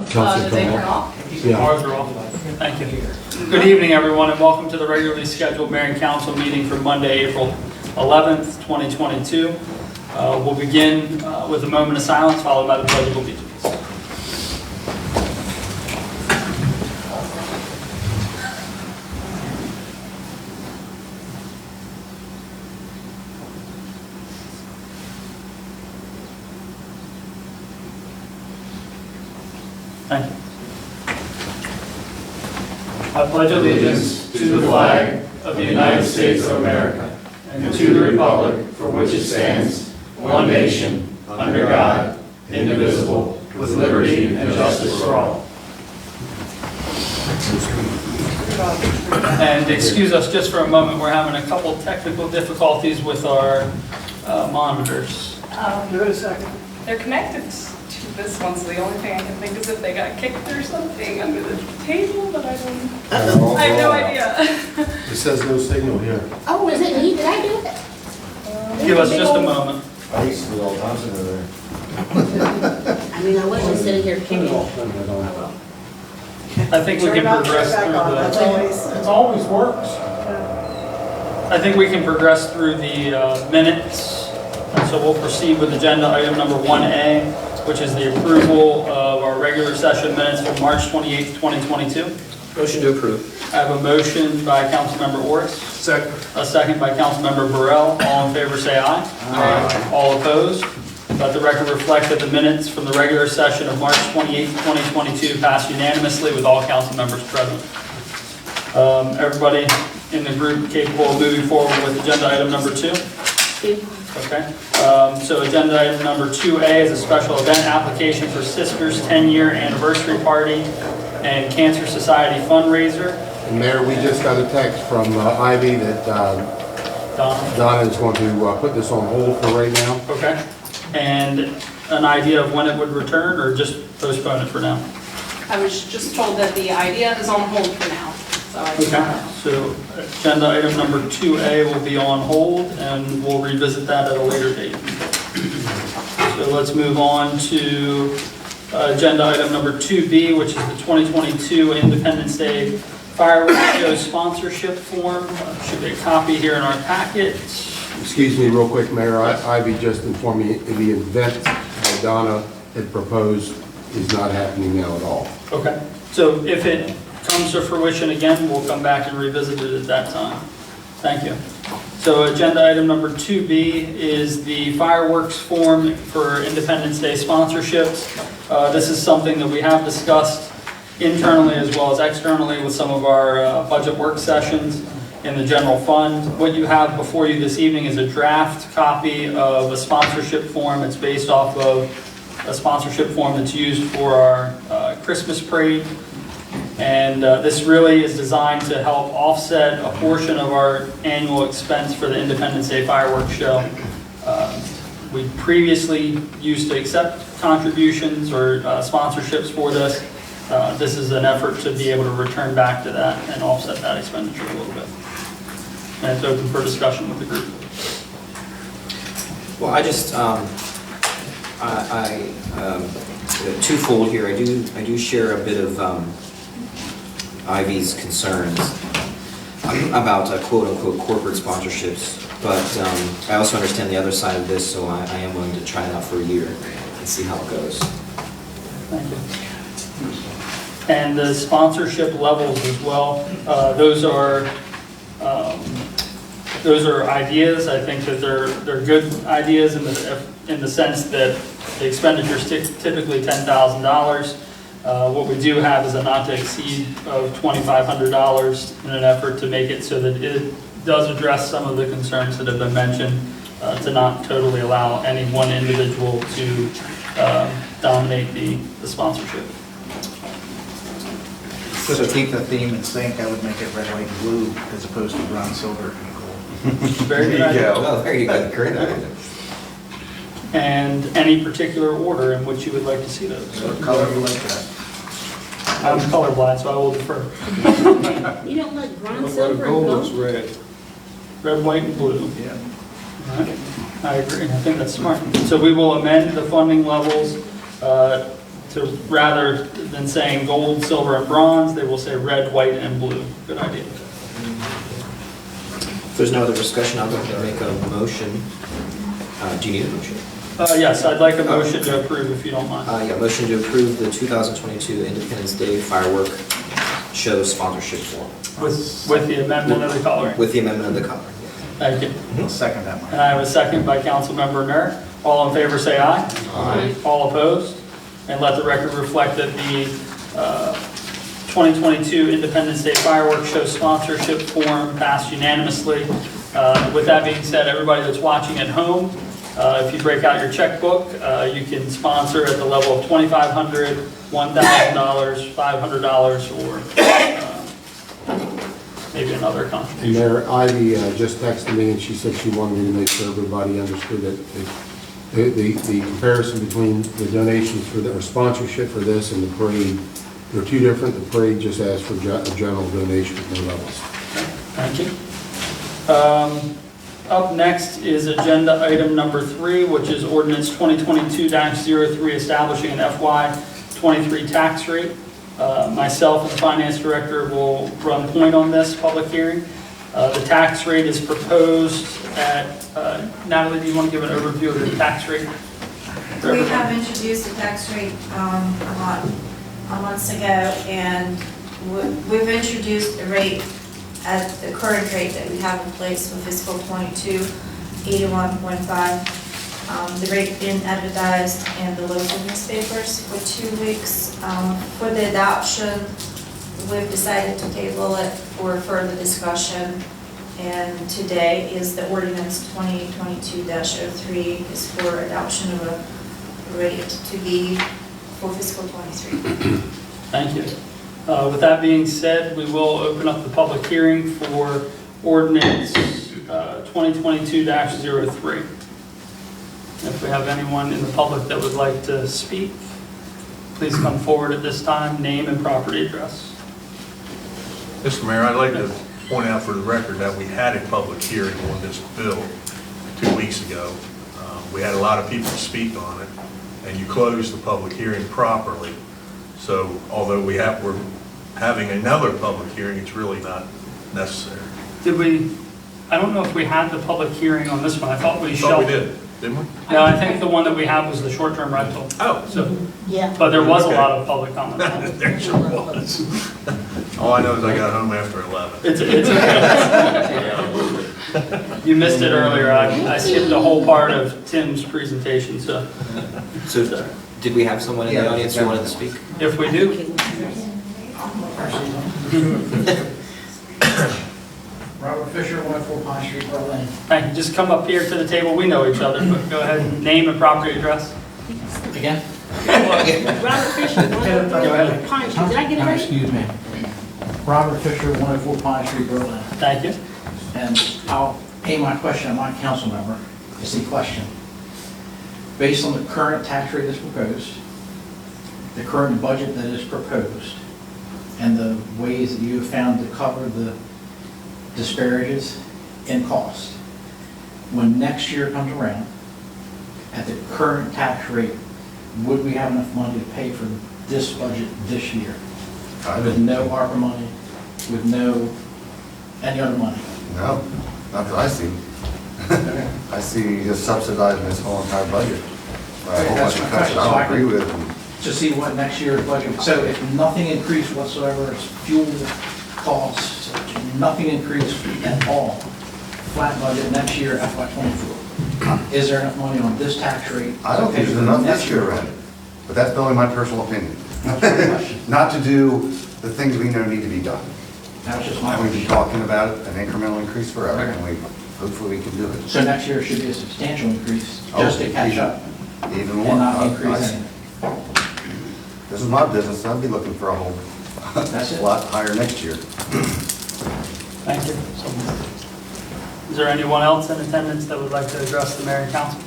Council Did they Connell. turn off? Yeah. Ours are off. Thank you. Good evening, everyone, and welcome to the regularly scheduled mayor and council meeting for Monday, April 11th, 2022. We'll begin with a moment of silence, followed by the pledge of allegiance. Thank you. I pledge allegiance to the flag of the United States of America and to the republic for which it stands, one nation, under God, indivisible, with liberty and justice for all. And excuse us just for a moment, we're having a couple technical difficulties with our monitors. Give it a second. They're connected to this one, so the only thing I can think is if they got kicked or something under the table, but I have no idea. It says no signal here. Oh, is it me? Did I do it? Give us just a moment. I used to do all times over there. I mean, I wasn't sitting here kicking. I think we can progress through the... It always works. I think we can progress through the minutes. And so we'll proceed with agenda item number 1A, which is the approval of our regular session minutes from March 28th, 2022. Motion to approve. I have a motion by Councilmember Orris. Second. A second by Councilmember Burrell. All in favor, say aye. Aye. All opposed? Let the record reflect that the minutes from the regular session of March 28th, 2022 passed unanimously with all council members present. Everybody in the group capable of moving forward with agenda item number 2? Okay. So agenda item number 2A is a special event application for Sisters 10-year anniversary party and Cancer Society fundraiser. And Mayor, we just got a text from Ivy that Don? Donna is going to put this on hold for right now. Okay. And an idea of when it would return, or just postpone it for now? I was just told that the idea is on hold for now, so I don't know. So agenda item number 2A will be on hold, and we'll revisit that at a later date. So let's move on to agenda item number 2B, which is the 2022 Independence Day Fireworks Show sponsorship form. Should be a copy here in our packet. Excuse me real quick, Mayor. Ivy just informed me the event that Donna had proposed is not happening now at all. Okay. So if it comes to fruition again, we'll come back and revisit it at that time. Thank you. So agenda item number 2B is the fireworks form for Independence Day sponsorships. This is something that we have discussed internally as well as externally with some of our budget work sessions in the general fund. What you have before you this evening is a draft copy of a sponsorship form. It's based off of a sponsorship form that's used for our Christmas parade. And this really is designed to help offset a portion of our annual expense for the Independence Day fireworks show. We previously used to accept contributions or sponsorships for this. This is an effort to be able to return back to that and offset that expenditure a little bit. And it's open for discussion with the group. Well, I just, twofold here. I do share a bit of Ivy's concerns about quote-unquote corporate sponsorships, but I also understand the other side of this, so I am willing to try it out for a year and see how it goes. Thank you. And the sponsorship levels as well, those are ideas. I think that they're good ideas in the sense that the expenditure is typically $10,000. What we do have is a not to exceed of $2,500 in an effort to make it so that it does address some of the concerns that have been mentioned, to not totally allow any one individual to dominate the sponsorship. So to keep the theme in sync, I would make it red, white, and blue as opposed to bronze, silver, and gold. Very good idea. Oh, there you go. Great idea. And any particular order in which you would like to see those? What color you like that? I'm colorblind, so I will defer. You don't like bronze, silver, and gold? red. Red, white, and blue. Yeah. All right. I agree. I think that's smart. So we will amend the funding levels to, rather than saying gold, silver, and bronze, they will say red, white, and blue. Good idea. If there's no other discussion, I'll go ahead and make a motion. Do you need a motion? Yes, I'd like a motion to approve if you don't mind. Yeah, motion to approve the 2022 Independence Day firework show sponsorship form With the amendment of the coloring. with the amendment of the color. Thank you. I'll second that, Mike. And I have a second by Councilmember Nur. All in favor, say aye. Aye. All opposed? And let the record reflect that the 2022 Independence Day fireworks show sponsorship form passed unanimously. With that being said, everybody that's watching at home, if you break out your checkbook, you can sponsor at the level of $2,500, $1,000, $500, or maybe another And contribution. Mayor, Ivy just texted me and she said she wanted me to make sure everybody understood that the comparison between the donations for the, or sponsorship for this and the parade, they're two different. The parade just asks for a general donation at no levels. Thank you. Up next is agenda item number 3, which is ordinance 2022-03 establishing an FY23 tax rate. Myself and the finance director will run point on this public hearing. The tax rate is proposed at, Natalie, do you want to give an overview of the tax rate? We have introduced a tax rate about a month ago, and we've introduced a rate at the current rate that we have in place for fiscal 22, 81.5. The rate being advertised in the local newspapers for 2 weeks. For the adoption, we've decided to table it for further discussion. And today is the ordinance 2022-03 is for adoption of a rate to be for fiscal 23. Thank you. With that being said, we will open up the public hearing for ordinance 2022-03. If we have anyone in the public that would like to speak, please come forward at this time, name and property address. Mr. Mayor, I'd like to point out for the record that we had a public hearing on this bill 2 weeks ago. We had a lot of people speak on it, and you closed the public hearing properly. So although we're having another public hearing, it's really not necessary. Did we, I don't know if we had the public hearing on this one. I thought we I thought we shelved. did, didn't we? No, I think the one that we had was the short-term rental. Oh, So, Yeah. but there was a Okay. lot of public comment on it. there sure was. All I know is I got home after 11. It's okay. You missed it earlier. I skipped the whole part of Tim's presentation, so So, did we have someone in the Yeah. audience who wanted to speak? if we do, Robert Fisher, 104 Pine Street, Berlin. thank you. Just come up here to the table. We know each other, but go ahead and name and property address. Again? Robert Fisher, Go ahead. Pine Street. Did I get it right? Excuse me. Robert Fisher, 104 Pine Street, Berlin. Thank you. And I'll aim my question at my council member. It's the question. Based on the current tax rate that's proposed, the current budget that is proposed, and the ways that you have found to cover the disparages in cost, when next year comes around, at the current tax rate, would we have enough money to pay for this budget this year? With no ARPA money, with no any other money? No, not that I see. I see you just subsidizing this whole entire budget. By a whole That's bunch of my cuts that question. So I I don't agree can- with. and To see what next year's budget, so if nothing increased whatsoever, it's fuel costs, nothing increased at all, flat budget next year, FY '24. Is there enough money on this tax rate? I don't to think pay there's for enough next this year around it, but that's only my personal opinion. That's my question. Not to do the things we know need to be done. That was just my And we've been question. talking about an incremental increase forever, and we, hopefully we can do it. So next year should be a substantial increase, Oh, just to catch up, Even more. and not I- increase I- anything. This is my business, I'd be looking for a whole That's it. lot higher next year. Thank you. Is there anyone else in attendance that would like to address the mayor and council?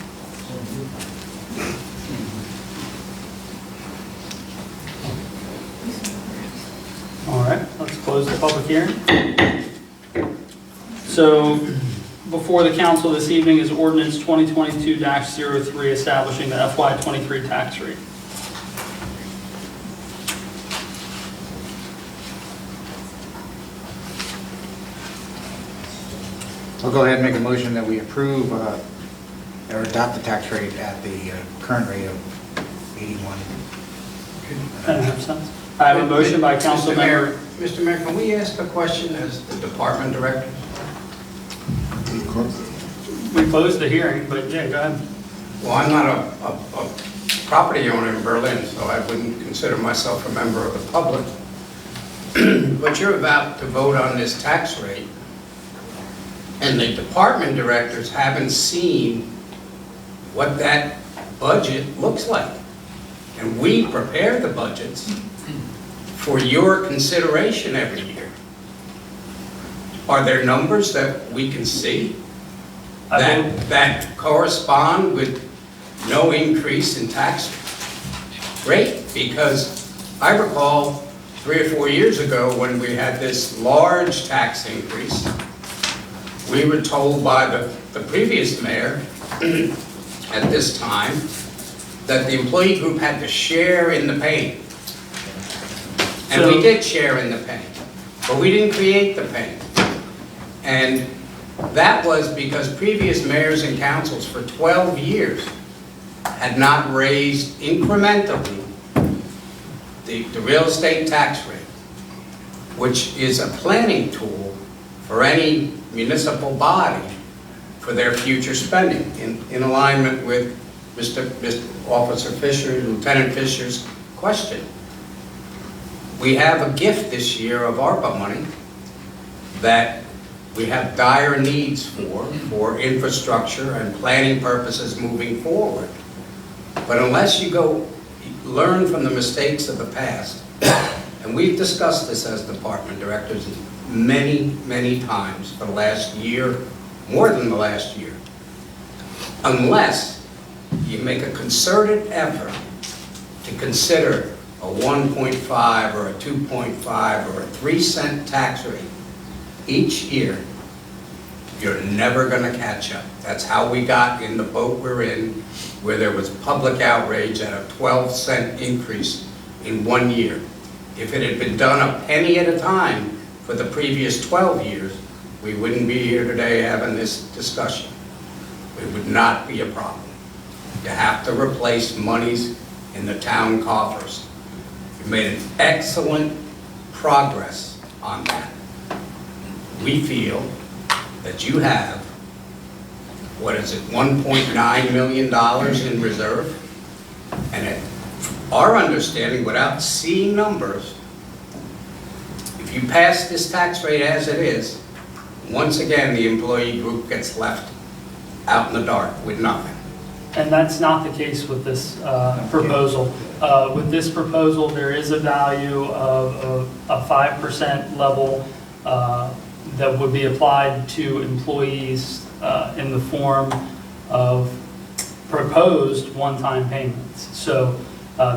All right, let's close the public hearing. So before the council this evening is ordinance 2022-03 establishing the FY23 tax rate. I'll go ahead and make a motion that we approve or adopt the tax rate at the current rate of 81. That makes sense. I have a motion by council member. Mr. Mayor, can we ask a question as the department director? We closed the hearing, but yeah, go ahead. Well, I'm not a property owner in Berlin, so I wouldn't consider myself a member of the public. But you're about to vote on this tax rate, and the department directors haven't seen what that budget looks like. And we prepare the budgets for your consideration every year. Are there numbers that we can see that correspond with no increase in tax rate? Because I recall 3 or 4 years ago when we had this large tax increase, we were told by the previous mayor at this time that the employee group had to share in the pain. And we did share in the pain, but we didn't create the pain. And that was because previous mayors and councils for 12 years had not raised incrementally the real estate tax rate, which is a planning tool for any municipal body for their future spending in alignment with Mr. Officer Fisher, Lieutenant Fisher's question. We have a gift this year of ARPA money that we have dire needs for infrastructure and planning purposes moving forward. But unless you go learn from the mistakes of the past, and we've discussed this as department directors many, many times for the last year, more than the last year, unless you make a concerted effort to consider a 1.5 or a 2.5 or a 3-cent tax rate each year, you're never going to catch up. That's how we got in the boat we're in, where there was public outrage at a 12-cent increase in 1 year. If it had been done a penny at a time for the previous 12 years, we wouldn't be here today having this discussion. It would not be a problem. You have to replace monies in the town coffers. You made an excellent progress on that. We feel that you have, what is it, $1.9 million in reserve? And our understanding, without seeing numbers, if you pass this tax rate as it is, once again, the employee group gets left out in the dark with nothing. And that's not the case with this proposal. With this proposal, there is a value of a 5% level that would be applied to employees in the form of proposed one-time payments. So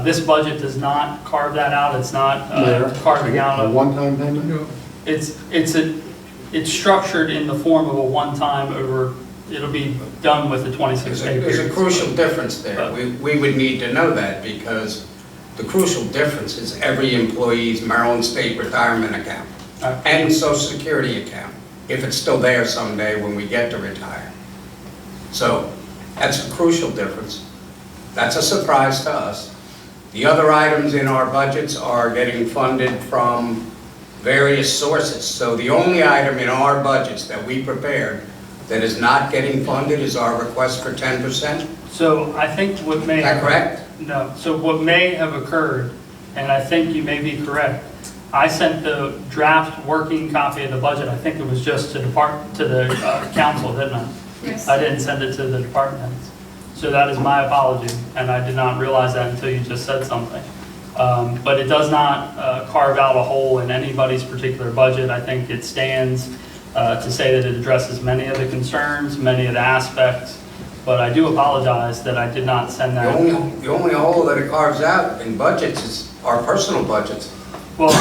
this budget does not carve that out. It's not carving out A one-time payment? It's structured in the form of a one-time over. It'll be done with the 26 day period. There's a crucial difference there. We would need to know that, because the crucial difference is every employee's Maryland State retirement account and Social Security account, if it's still there someday when we get to retire. So that's a crucial difference. That's a surprise to us. The other items in our budgets are getting funded from various sources. So the only item in our budgets that we prepared that is not getting funded is our request for 10%? So I think what may... Is that correct? No. So what may have occurred, and I think you may be correct, I sent the draft working copy of the budget, I think it was just to the council, didn't I? Yes. I didn't send it to the department heads. So that is my apology, and I did not realize that until you just said something. But it does not carve out a hole in anybody's particular budget. I think it stands to say that it addresses many of the concerns, many of the aspects, but I do apologize that I did not send that. The only hole that it carves out in budgets is our personal budgets. Well,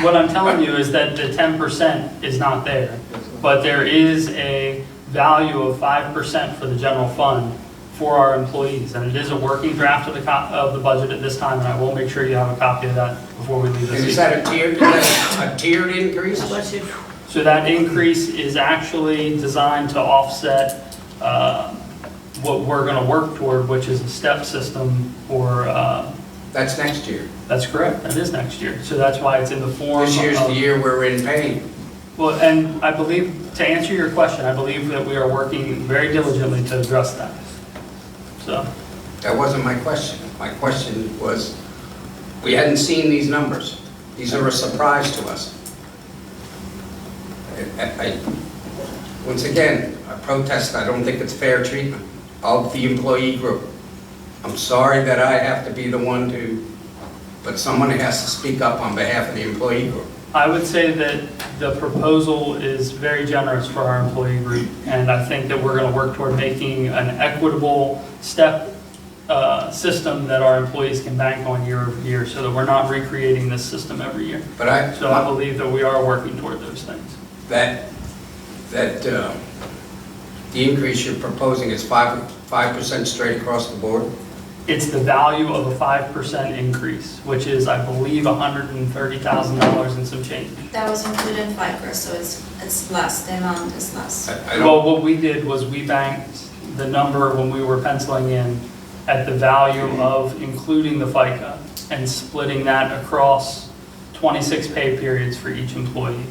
what I'm telling you is that the 10% is not there, but there is a value of 5% for the general fund for our employees, and it is a working draft of the budget at this time, and I will make sure you have a copy of that before we leave this. And is that a tiered increase? So that increase is actually designed to offset what we're going to work toward, which is a step system for, That's next year. that's correct, that is next year. So that's why it's in the form of... This year's the year we're in pain. Well, and I believe, to answer your question, I believe that we are working very diligently to address that. So, That wasn't my question. My question was, we hadn't seen these numbers. These are a surprise to us. Once again, I protest, I don't think it's fair treatment of the employee group. I'm sorry that I have to be the one to, but someone has to speak up on behalf of the employee group. I would say that the proposal is very generous for our employee group, and I think that we're going to work toward making an equitable step system that our employees can bank on year over year, so that we're not recreating this system every year. But So I believe that we are working toward those things. that the increase you're proposing is 5% straight across the board? It's the value of a 5% increase, which is, I believe, $130,000 and some change. That was included in FICA, so it's less, the amount is less. I don't, Well, what we did was we banked the number when we were penciling in at the value of including the FICA and splitting that across 26 pay periods for each employee.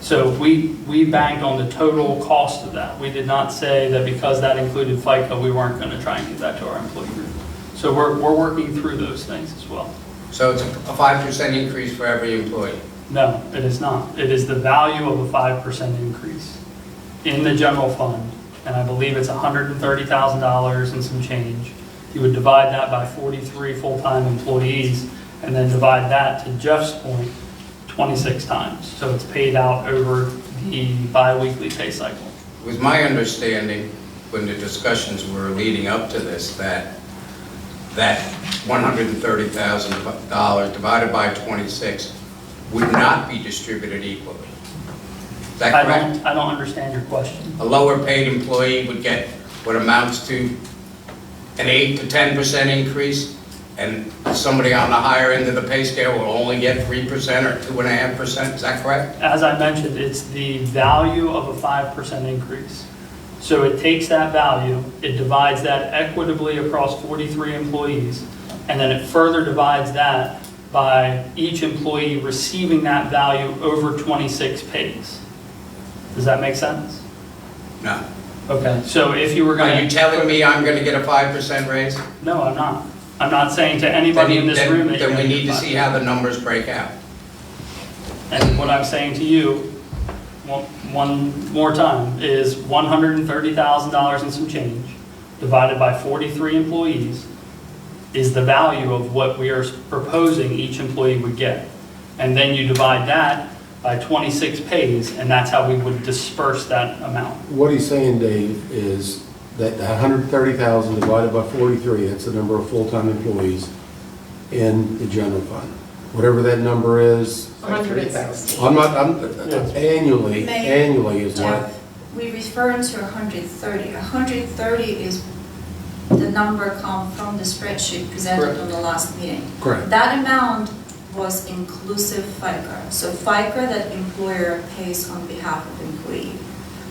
So we banked on the total cost of that. We did not say that because that included FICA, we weren't going to try and give that to our employee group. So we're working through those things as well. so it's a 5% increase for every employee? No, it is not. It is the value of a 5% increase in the general fund, and I believe it's $130,000 and some change. You would divide that by 43 full-time employees, and then divide that, to Jeff's point, 26 times. So it's paid out over the bi-weekly pay cycle. It was my understanding, when the discussions were leading up to this, that $130,000 divided by 26 would not be distributed equally. Is that correct? I don't understand your question. A lower paid employee would get what amounts to an 8 to 10% increase, and somebody on the higher end of the pay scale will only get 3% or 2.5%, is that correct? As I mentioned, it's the value of a 5% increase. So it takes that value, it divides that equitably across 43 employees, and then it further divides that by each employee receiving that value over 26 pays. Does that make sense? No. Okay, so if you were going to... Are you telling me I'm going to get a 5% raise? No, I'm not. I'm not saying to anybody in this room that you're Then we going need to get see how the numbers break out. And what I'm saying to you, one more time, is $130,000 and some change, divided by 43 employees, is the value of what we are proposing each employee would get. And then you divide that by 26 pays, and that's how we would disperse that amount. What he's saying, Dave, is that the 130,000 divided by 43, that's the number of full-time employees in the general fund. Whatever that number is, 160. annually is what? Jeff, we refer to 130. 130 is the number come from the spreadsheet presented Correct. on the last meeting. Correct. That amount was inclusive FICA. So FICA that employer pays on behalf of employee.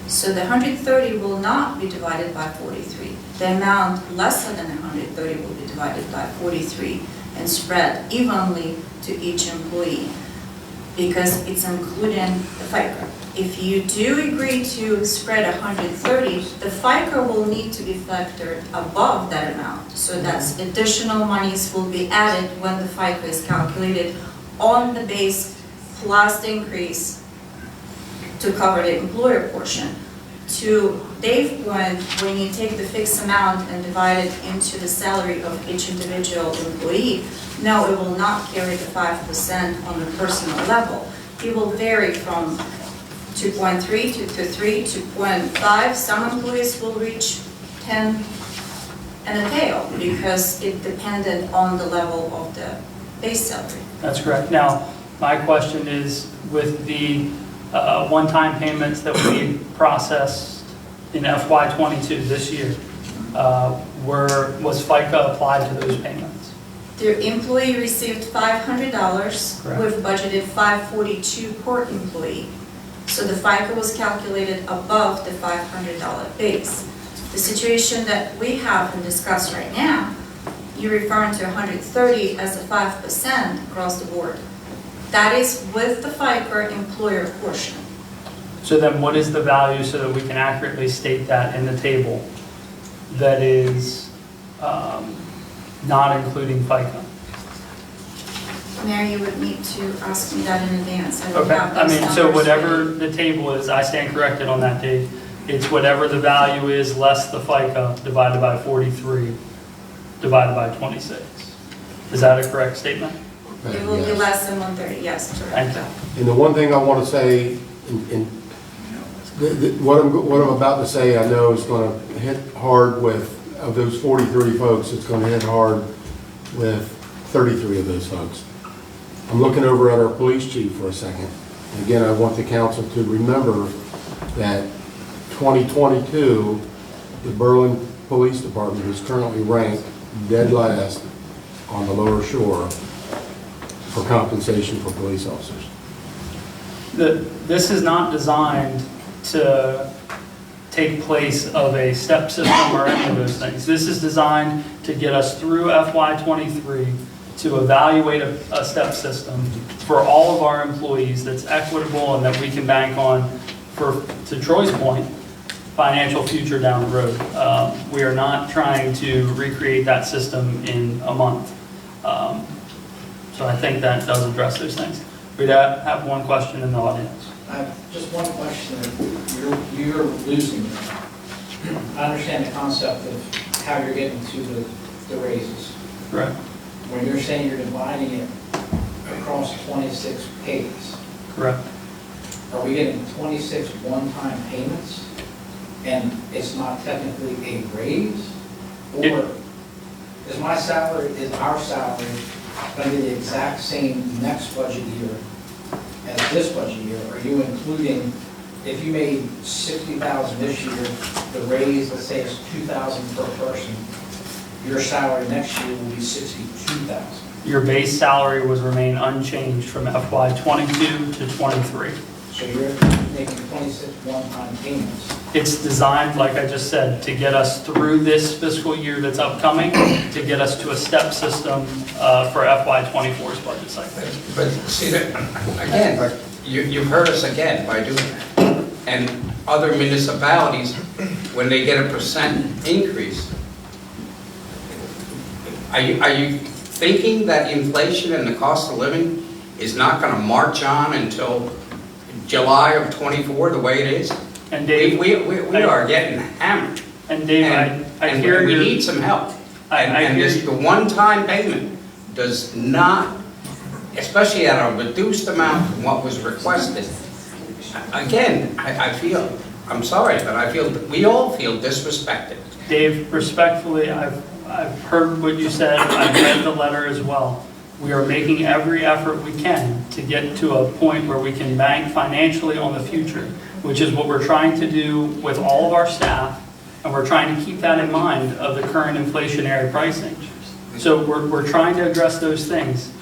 So the 130 will not be divided by 43. The amount lesser than 130 will be divided by 43 and spread evenly to each employee because it's including the FICA. If you do agree to spread 130, the FICA will need to be factored above that amount. So that's additional monies will be added when the FICA is calculated on the base plus the increase to cover the employer portion. To Dave's point, when you take the fixed amount and divide it into the salary of each individual employee, no, it will not carry the 5% on the personal level. It will vary from 2.3 to 3 to 0.5. Some employees will reach 10 and a tail because it depended on the level of the base salary. That's correct. Now, my question is, with the one-time payments that we processed in FY22 this year, was FICA applied to those payments? The employee received $500. Correct. We've budgeted $542 per employee. So the FICA was calculated above the $500 base. The situation that we have and discuss right now, you're referring to 130 as a 5% across the board. That is with the FICA employer portion. So then what is the value so that we can accurately state that in the table that is not including FICA? Mayor, you would need to ask me that in advance. I would Okay, have I those mean, so numbers whatever ready. the table is, I stand corrected on that, Dave. It's whatever the value is less the FICA divided by 43 divided by 26. Is that a correct statement? It will be Yes. less than 130, yes, Thank correct. you. And the one thing I want to say, what I'm about to say, I know is going to hit hard with, of those 43 folks, it's going to hit hard with 33 of those folks. I'm looking over at our police chief for a second. Again, I want the council to remember that 2022, the Berlin Police Department is currently ranked dead last on the Lower Shore for compensation for police officers. This is not designed to take place of a step system or any of those things. This is designed to get us through FY23 to evaluate a step system for all of our employees that's equitable and that we can bank on for, to Troy's point, financial future down the road. We are not trying to recreate that system in a month. So I think that does address those things. We'd have one question in the audience. I have just one question. You're losing me. I understand the concept of how you're getting to the raises. Correct. When you're saying you're dividing it across 26 pays, Correct. are we getting 26 one-time payments? And it's not technically a raise? Or is my salary, is our salary going to be the exact same next budget year as this budget year? Are you including, if you made $60,000 this year, the raise, let's say is $2,000 per person, your salary next year will be $62,000? Your base salary would remain unchanged from FY22 to 23. So you're making 26 one-time payments. It's designed, like I just said, to get us through this fiscal year that's upcoming, to get us to a step system for FY24's budget cycle. But see, that again, you've heard us again by doing that. And other municipalities, when they get a % increase, are you thinking that inflation and the cost of living is not going to march on until July of '24 the way it is? And Dave, we are getting hammered. And Dave, I And hear we you. need some help. I And hear this, you. the one-time payment does not, especially at a reduced amount from what was requested. Again, I feel, I'm sorry, but I feel, we all feel disrespected. Dave, respectfully, I've heard what you said. I've read the letter as well. We are making every effort we can to get to a point where we can bank financially on the future, which is what we're trying to do with all of our staff, and we're trying to keep that in mind of the current inflationary pricing. So we're trying to address those things.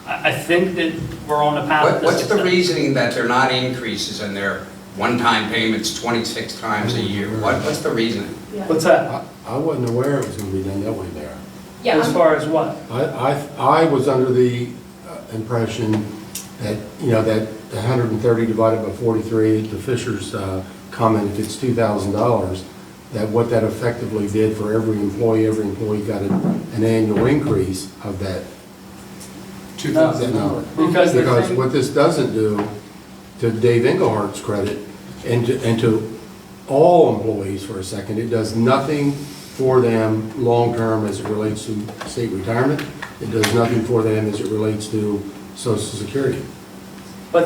I think that we're on a path to What's the success. reasoning that they're not increases in their one-time payments 26 times a year? What's the reasoning? What's that? I wasn't aware it was going to be done that way there. Yeah, As far as what? I was under the impression that, you know, that the 130 divided by 43, the Fisher's comment, if it's $2,000, that what that effectively did for every employee got an annual increase of that that number. Because the Because thing- what this doesn't do, to Dave Englehart's credit, and to all employees for a second, it does nothing for them long-term as it relates to state retirement. It does nothing for them as it relates to Social Security. But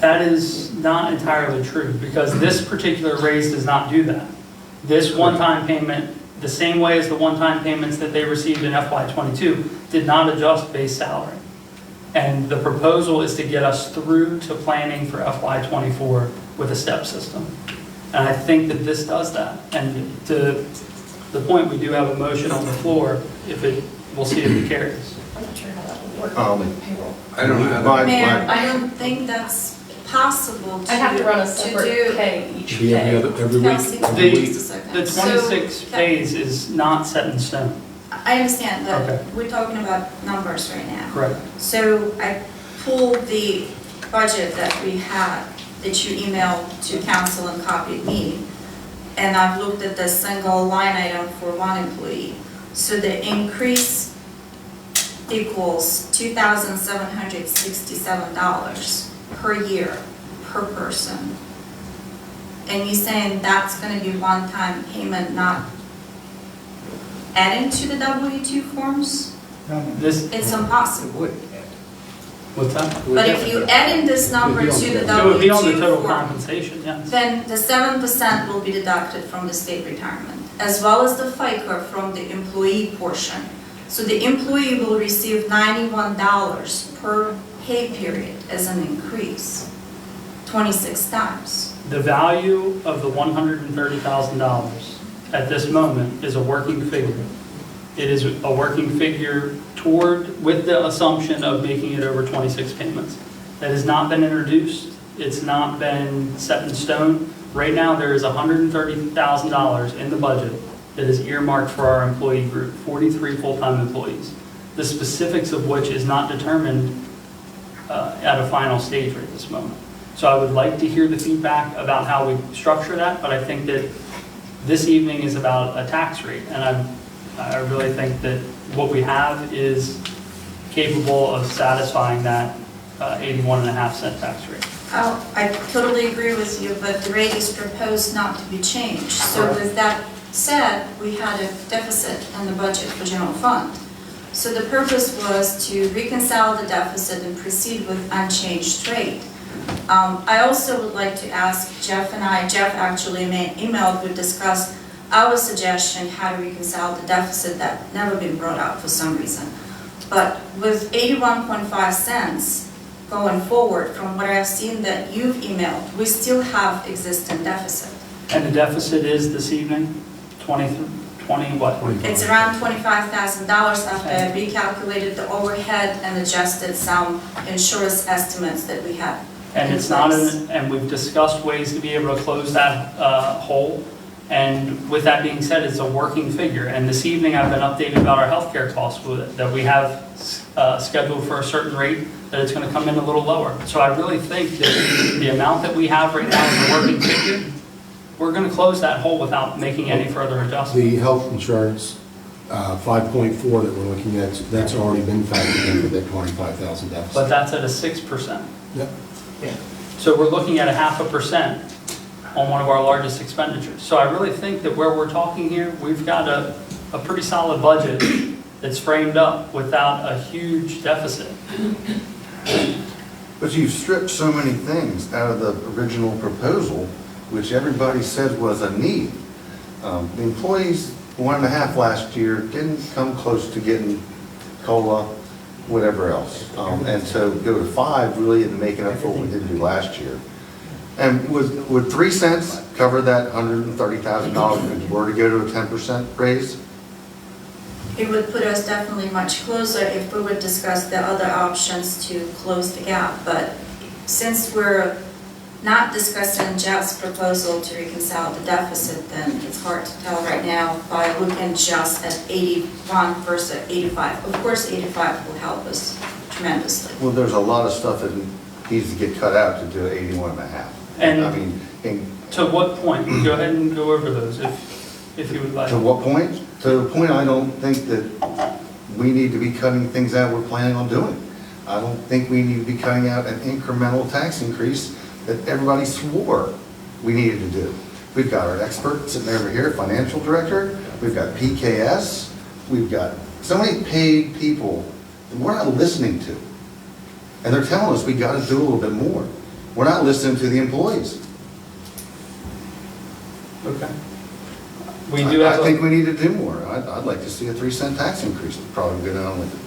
that is not entirely true, because this particular raise does not do that. This one-time payment, the same way as the one-time payments that they received in FY22, did not adjust base salary. And the proposal is to get us through to planning for FY24 with a step system. And I think that this does that. And to the point, we do have a motion on the floor, we'll see if it carries. I'm not sure how that would work Um, with payroll. I don't know. My- Mayor, I don't think that's possible to? I have to run a to separate do- pay each Be every day. other, every week, Kelsey, every week. just a second. The So, 26 Ke- pays is not set in stone. I understand, Okay. but we're talking about numbers right now. Correct. So I pulled the budget that we had, that you emailed to council and copied me, and I've looked at the single line item for one employee. So the increase equals $2,767 per year, per person. And you're saying that's gonna be one-time payment, not adding to the W-2 forms? This, It's impossible. what's that? But if you add in this number to the It would be on the W-2 total form, compensation, yes. then the 7% will be deducted from the state retirement, as well as the FICA from the employee portion. So the employee will receive $91 per pay period as an increase, 26 times. The value of the $130,000 at this moment is a working figure. It is a working figure with the assumption of making it over 26 payments. That has not been introduced. It's not been set in stone. Right now, there is $130,000 in the budget that is earmarked for our employee group, 43 full-time employees, the specifics of which is not determined at a final stage right this moment. So I would like to hear the feedback about how we structure that, but I think that this evening is about a tax rate, and I really think that what we have is capable of satisfying that 81.5-cent tax rate. Oh, I totally agree with you, but the rate is proposed not to be changed. So Correct. with that said, we had a deficit in the budget for general fund. So the purpose was to reconcile the deficit and proceed with unchanged rate. I also would like to ask Jeff Jeff actually emailed, we discussed our suggestion how to reconcile the deficit that never been brought up for some reason. But with 81.5 cents going forward, from what I've seen that you've emailed, we still have existing deficit. And the deficit is this evening, 20 what? It's around $25,000 after I recalculated the overhead and adjusted some insurance estimates that we had. And it's not, and we've discussed ways to be able to close that hole. And with that being said, it's a working figure. And this evening, I've been updated about our healthcare costs with it, that we have scheduled for a certain rate, that it's going to come in a little lower. So I really think that the amount that we have right now is a working figure. We're going to close that hole without making any further adjustments. The health insurance, 5.4 that we're looking at, that's already been factored into that 25,000 But deficit. that's at a 6%. Yep. So we're looking at a 0.5% on one of our largest expenditures. So I really think that where we're talking here, we've got a pretty solid budget that's framed up without a huge deficit. But you've stripped so many things out of the original proposal, which everybody said was a need. The employees, 1.5 last year, didn't come close to getting COLA, whatever else. And so go to 5 really isn't making up for what we didn't do last year. And would 3 cents cover that $130,000 if we were to go to a 10% raise? It would put us definitely much closer if we would discuss the other options to close the gap. But since we're not discussing Jeff's proposal to reconcile the deficit, then it's hard to tell right now by looking just at 81 versus 85. Of course, 85 will help us tremendously. Well, there's a lot of stuff that needs to get cut out to do 81.5. And I mean, to what point? Go ahead and go over those if you would like. to what point? To the point I don't think that we need to be cutting things out we're planning on doing. I don't think we need to be cutting out an incremental tax increase that everybody swore we needed to do. We've got our expert sitting over here, financial director, we've got PKS, we've got so many paid people that we're not listening to. And they're telling us we got to do a little bit more. We're not listening to the employees. Okay. We do have I think we need to do more. I'd like to see a 3-cent tax increase, probably go down with it.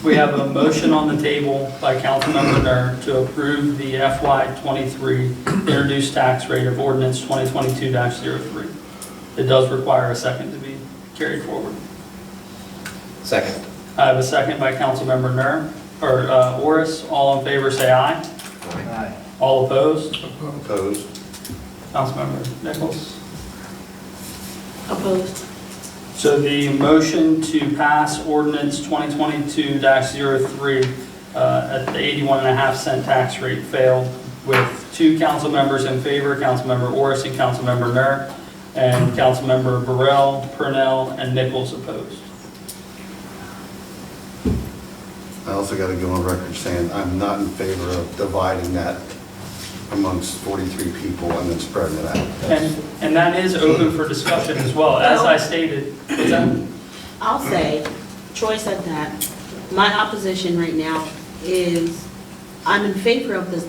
We have a motion on the table by Councilmember Nur to approve the FY23 introduced tax rate of ordinance 2022-03. It does require a second to be carried forward. Second. I have a second by Councilmember Nur, or Orris. All in favor, say aye. All opposed? Opposed? Councilmember Nichols? Opposed. So the motion to pass ordinance 2022-03 at the 81.5 cent tax rate failed with 2 council members in favor, Councilmember Orris and Councilmember Nur, and Councilmember Burrell, Purnell, and Nichols opposed. I also got to go on record saying I'm not in favor of dividing that amongst 43 people and then spreading it out. And that is open for discussion as well, as I stated. What's that? I'll say, Troy said that, my opposition right now is, I'm in favor of the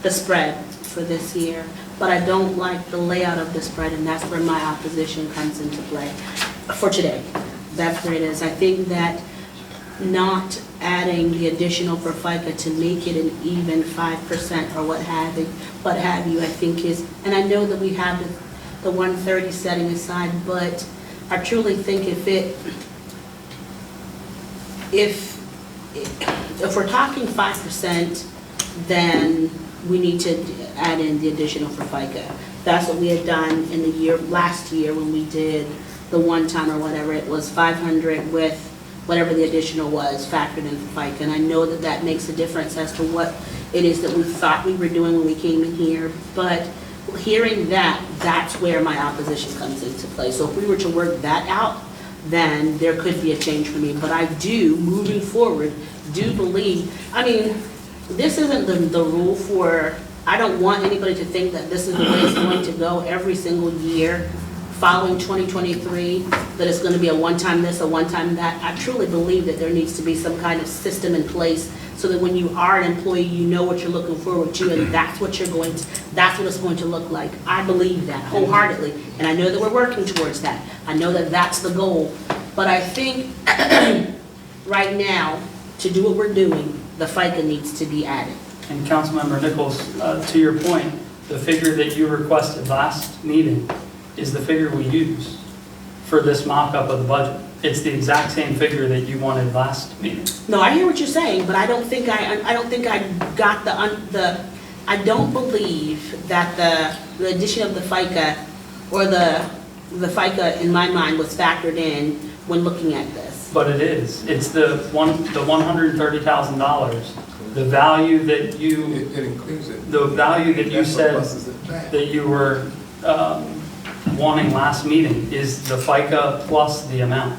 spread for this year, but I don't like the layout of the spread, and that's where my opposition comes into play for today. That's where it is. I think that not adding the additional for FICA to make it an even 5% or what have you, I think is, and I know that we have the 130 setting aside, but I truly think if we're talking 5%, then we need to add in the additional for FICA. That's what we had done in the last year when we did the one time or whatever, it was 500 with whatever the additional was factored in for FICA. And I know that that makes a difference as to what it is that we thought we were doing when we came in here. But hearing that, that's where my opposition comes into play. So if we were to work that out, then there could be a change for me. But I do, moving forward, do believe, I mean, this isn't the rule for, I don't want anybody to think that this is the way it's going to go every single year following 2023, that it's going to be a one-time this, a one-time that. I truly believe that there needs to be some kind of system in place so that when you are an employee, you know what you're looking forward to, and that's what it's going to look like. I believe that wholeheartedly, and I know that we're working towards that. I know that that's the goal, but I think right now, to do what we're doing, the FICA needs to be added. And Councilmember Nichols, to your point, the figure that you requested last meeting is the figure we use for this mock-up of the budget. It's the exact same figure that you wanted last meeting. No, I hear what you're saying, but I don't think I got I don't believe that the addition of the FICA or the FICA in my mind was factored in when looking at this. But it is. It's the $130,000. The value that you. It includes it. The value that you That's what said buses it back. that you were wanting last meeting is the FICA plus the amount.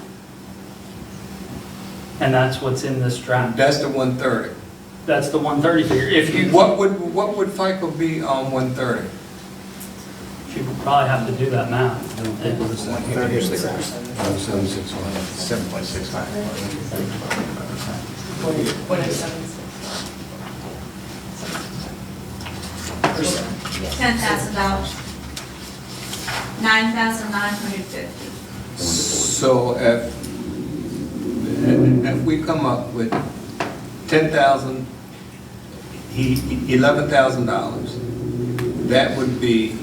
And that's what's in this draft. That's the 130. That's the 130 figure. If you, What would FICA be on 130? you would probably have to do that math. Here's the graph. 761. 7.65. What is 7? $10,000. $9,950. So if we come up with $11,000, that would be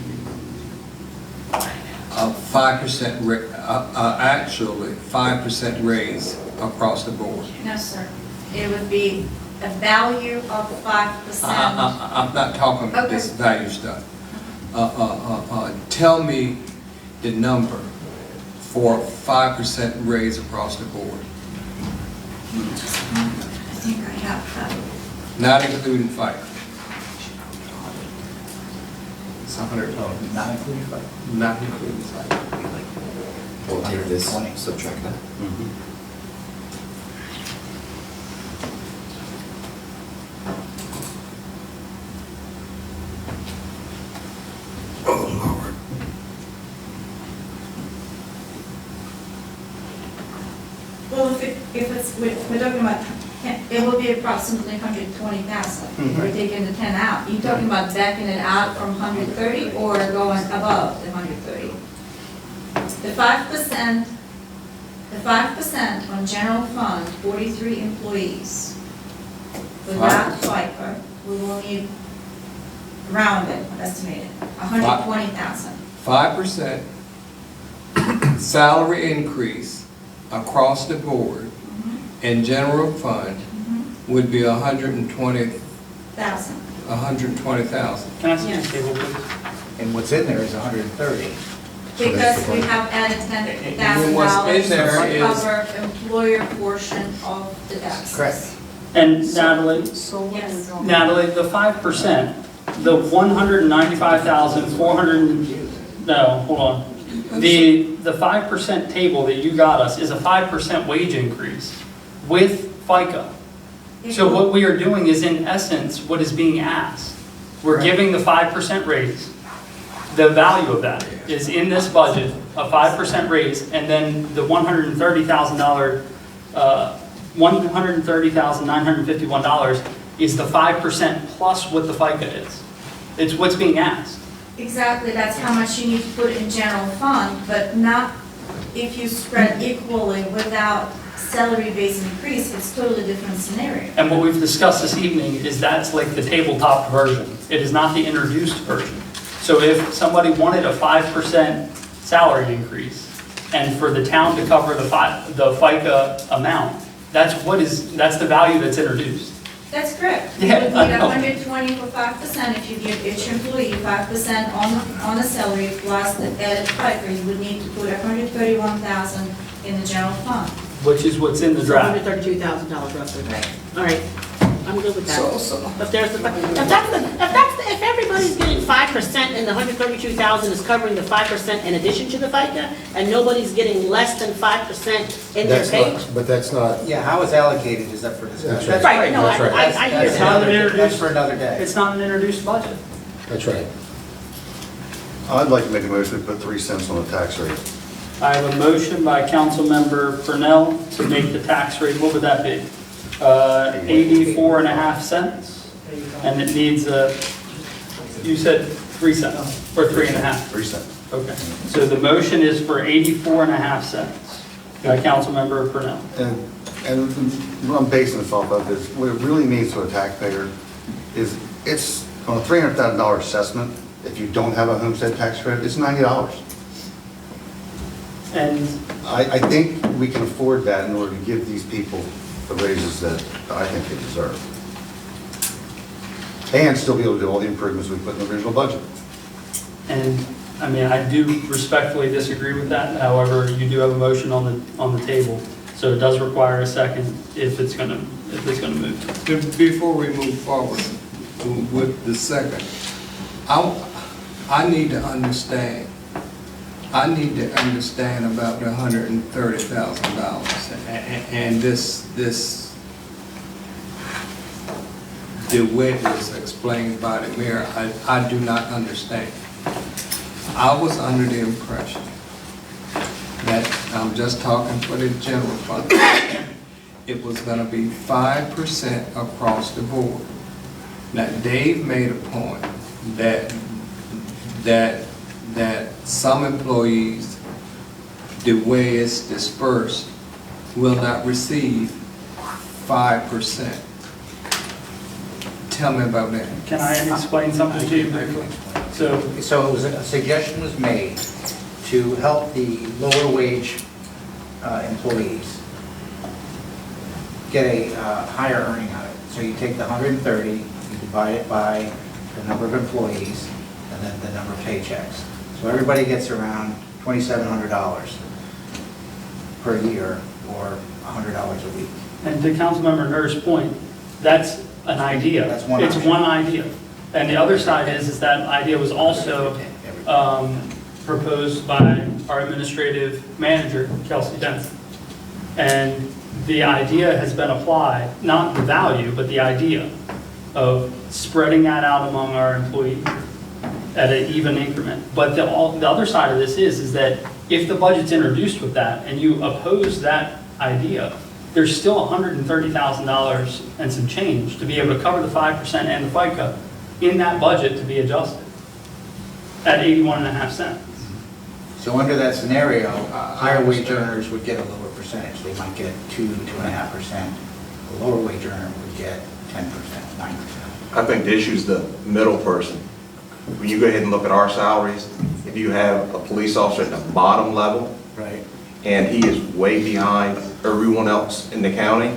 a 5%, actually 5% raise across the board. No, sir. It would be a value of 5%. I'm not talking about this value stuff. Tell me the number for 5% raise across the board, I think I have that. not including FICA. It's $100, not including FICA. Not including FICA. We'll take this, 120. subtract that. Oh, Lord. Well, we're talking about, it will be approximately 120,000. We're taking the 10 out. You're talking about backing it out from 130 or going above the 130? The 5% on general fund, 43 employees. Without FICA, we will need, rounded, estimated, 120,000. 5% salary increase across the board in general fund would be 120,000. 120,000. Can I see Yes. the table, please? And what's in there is 130. Because we have added $10,000 And what's in there to is- cover employer portion of the taxes. Correct. And Natalie, Yes. the 5%, the 195,400, no, hold on. The 5% table that you got us is a 5% wage increase with FICA. So what we are doing is in essence, what is being asked. We're giving the 5% raise. The value of that is in this budget, a 5% raise, and then the $130,000, $130,951 is the 5% plus what the FICA is. It's what's being asked. Exactly, that's how much you need to put in general fund, but not if you spread equally without salary-based increase, it's totally different scenario. And what we've discussed this evening is that's like the tabletop version. It is not the introduced version. So if somebody wanted a 5% salary increase, and for the town to cover the FICA amount, that's the value that's introduced. That's correct. You Yeah, would I need know. 120 for 5% if you give each employee 5% on the salary plus the added FICA. You would need to put 131,000 in the general fund. Which is what's in the draft. $132,000 roughly. Right. All right, I'm good with that. So, If everybody's getting 5% and the 132,000 is covering the 5% in addition to the FICA, and nobody's getting less than 5% in their That's pay? not, but that's not, Yeah, how it's allocated is up for discussion. That's Right, no, That's right. I hear That's not that. an That's for another day. It's not an introduced budget. that's right. I'd like to make a motion to put 3 cents on the tax rate. I have a motion by Councilmember Purnell to make the tax rate, what would that be? 84.5 cents? And it needs you said 3 cents, or 3.5? 3 cents. Okay, so the motion is for 84.5 cents by Councilmember Purnell. And what I'm basing this off of is, what it really means to a taxpayer is, it's on a $300,000 assessment, if you don't have a homestead tax credit, it's $90. And I think we can afford that in order to give these people the raises that I think they deserve. And still be able to do all the improvements we put in the original budget. And, I mean, I do respectfully disagree with that. However, you do have a motion on the table, so it does require a second if it's gonna move. before we move forward with the second, I need to understand about the $130,000 and this, the way it was explained by the mayor, I do not understand. I was under the impression that, I'm just talking for the general fund, it was gonna be 5% across the board. Now, Dave made a point that some employees, the way it's dispersed, will not receive 5%. Tell me about that. Can I explain something to you briefly? So, So it was a suggestion was made to help the lower wage employees get a higher earning out of it. So you take the 130, you divide it by the number of employees, and then the number of paychecks. So everybody gets around $2,700 per year, or $100 a week. and to Councilmember Nur's point, that's an idea. That's one It's option. one idea. And the other side is that idea was also proposed by our administrative manager, Kelsey Denson. And the idea has been applied, not the value, but the idea of spreading that out among our employees at an even increment. But the other side of this is that if the budget's introduced with that and you oppose that idea, there's still $130,000 and some change to be able to cover the 5% and the FICA in that budget to be adjusted at 81.5 cents. So under that scenario, higher wage earners would get a lower percentage. They might get 2.5%. The lower wage earner would get 10%, 9%. I think the issue is the middle person. When you go ahead and look at our salaries, if you have a police officer at the bottom level, Right. and he is way behind everyone else in the county,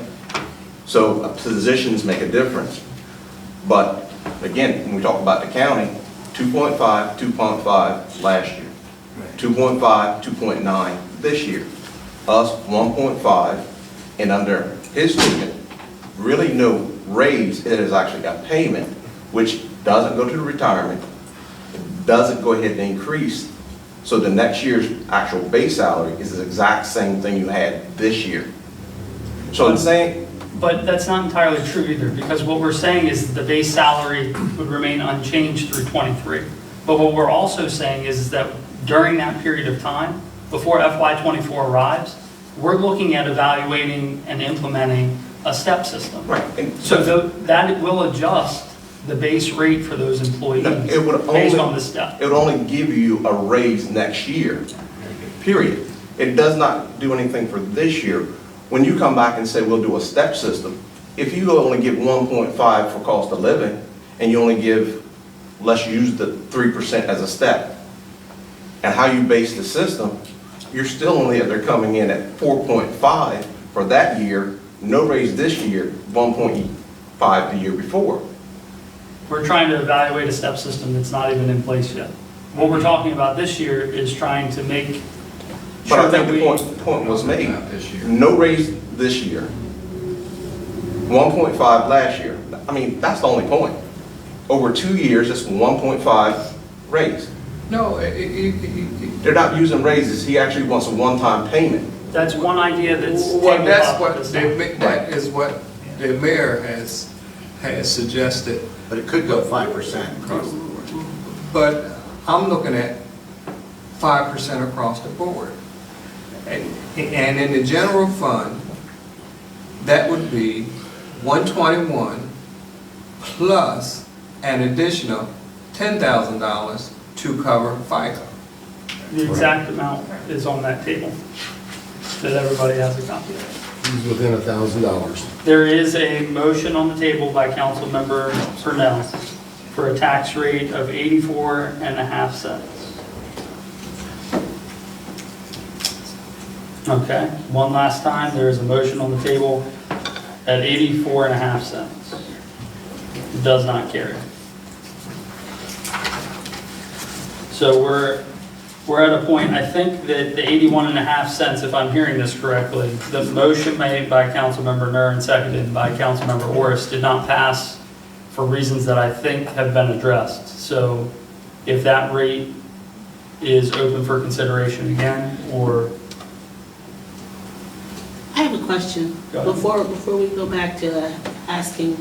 so positions make a difference. But Again, when we talk about the county, 2.5, 2.5 last year. 2.5, 2.9 this year. Us, 1.5, and under his statement, really no raise, it is actually a payment, which doesn't go to the retirement, doesn't go ahead and increase. So the next year's actual base salary is the exact same thing you had this year. So I'm saying, But that's not entirely true either, because what we're saying is the base salary would remain unchanged through '23. But what we're also saying is that during that period of time, before FY '24 arrives, we're looking at evaluating and implementing a step system. right, and So that will adjust the base rate for those employees it would based on only, the step. it would only give you a raise next year, period. It does not do anything for this year. When you come back and say, we'll do a step system, if you only give 1.5 for cost of living, and you only give, let's use the 3% as a step, and how you base the system, you're still only, they're coming in at 4.5 for that year, no raise this year, 1.5 the year before. We're trying to evaluate a step system that's not even in place yet. What we're talking about this year is trying to make But sure I that think we... the point was made. No raise this year. 1.5 last year. I mean, that's the only point. Over 2 years, it's 1.5 raise. No, They're not using raises. He actually wants a one-time payment. That's one idea that's well, that's tabletop what, at this time. that is what the mayor has suggested. But it could go 5% across the board. But I'm looking at 5% across the board. And in the general fund, that would be 121 plus an additional $10,000 to cover FICA. The exact amount is on that table that everybody has a copy of. He's within $1,000. There is a motion on the table by Councilmember Purnell for a tax rate of 84.5 cents. Okay, one last time, there is a motion on the table at 84.5 cents. It does not carry. So we're at a point, I think that the 81.5 cents, if I'm hearing this correctly, the motion made by Councilmember Nur and seconded by Councilmember Orris did not pass for reasons that I think have been addressed. So if that rate is open for consideration again, or... I have a question. Go ahead. Before we go back to asking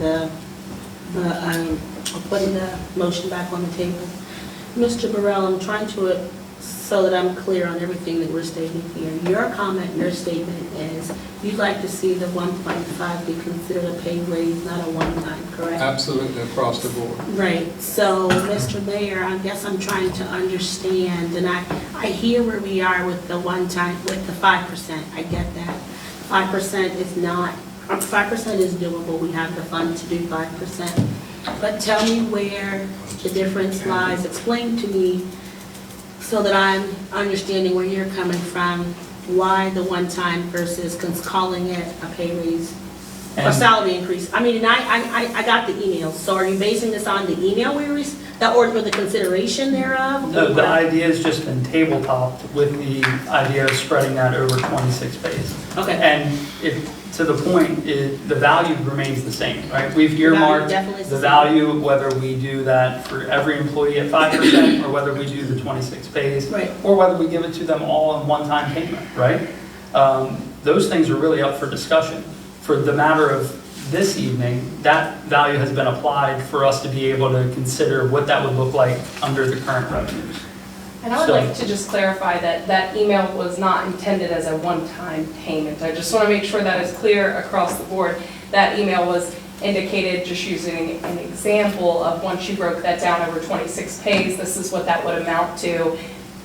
putting the motion back on the table. Mr. Burrell, I'm trying to, so that I'm clear on everything that we're stating here. Your comment, your statement is you'd like to see the 1.5 be considered a pay raise, not a one-time, correct? Absolutely across the board. Right, so, Mr. Mayor, I guess I'm trying to understand, and I hear where we are with the one-time, with the 5%, I get that. 5% is not, 5% is doable, we have the fund to do 5%. But tell me where the difference lies, explain to me, so that I'm understanding where you're coming from, why the one-time versus calling it a pay raise or salary increase. I mean, and I got the emails, so are you basing this on the email we received, or the consideration thereof? The idea has just been tabletop with the idea of spreading that over 26 pays. Okay. And if, to the point, the value remains the same, right? We've earmarked definitely is the the same. value of whether we do that for every employee at 5%, or whether we do the 26 pays, Right. or whether we give it to them all in one-time payment, right? Those things are really up for discussion. For the matter of this evening, that value has been applied for us to be able to consider what that would look like under the current revenues. And I would So- like to just clarify that that email was not intended as a one-time payment. I just want to make sure that is clear across the board. That email was indicated just using an example of once you broke that down over 26 pays, this is what that would amount to.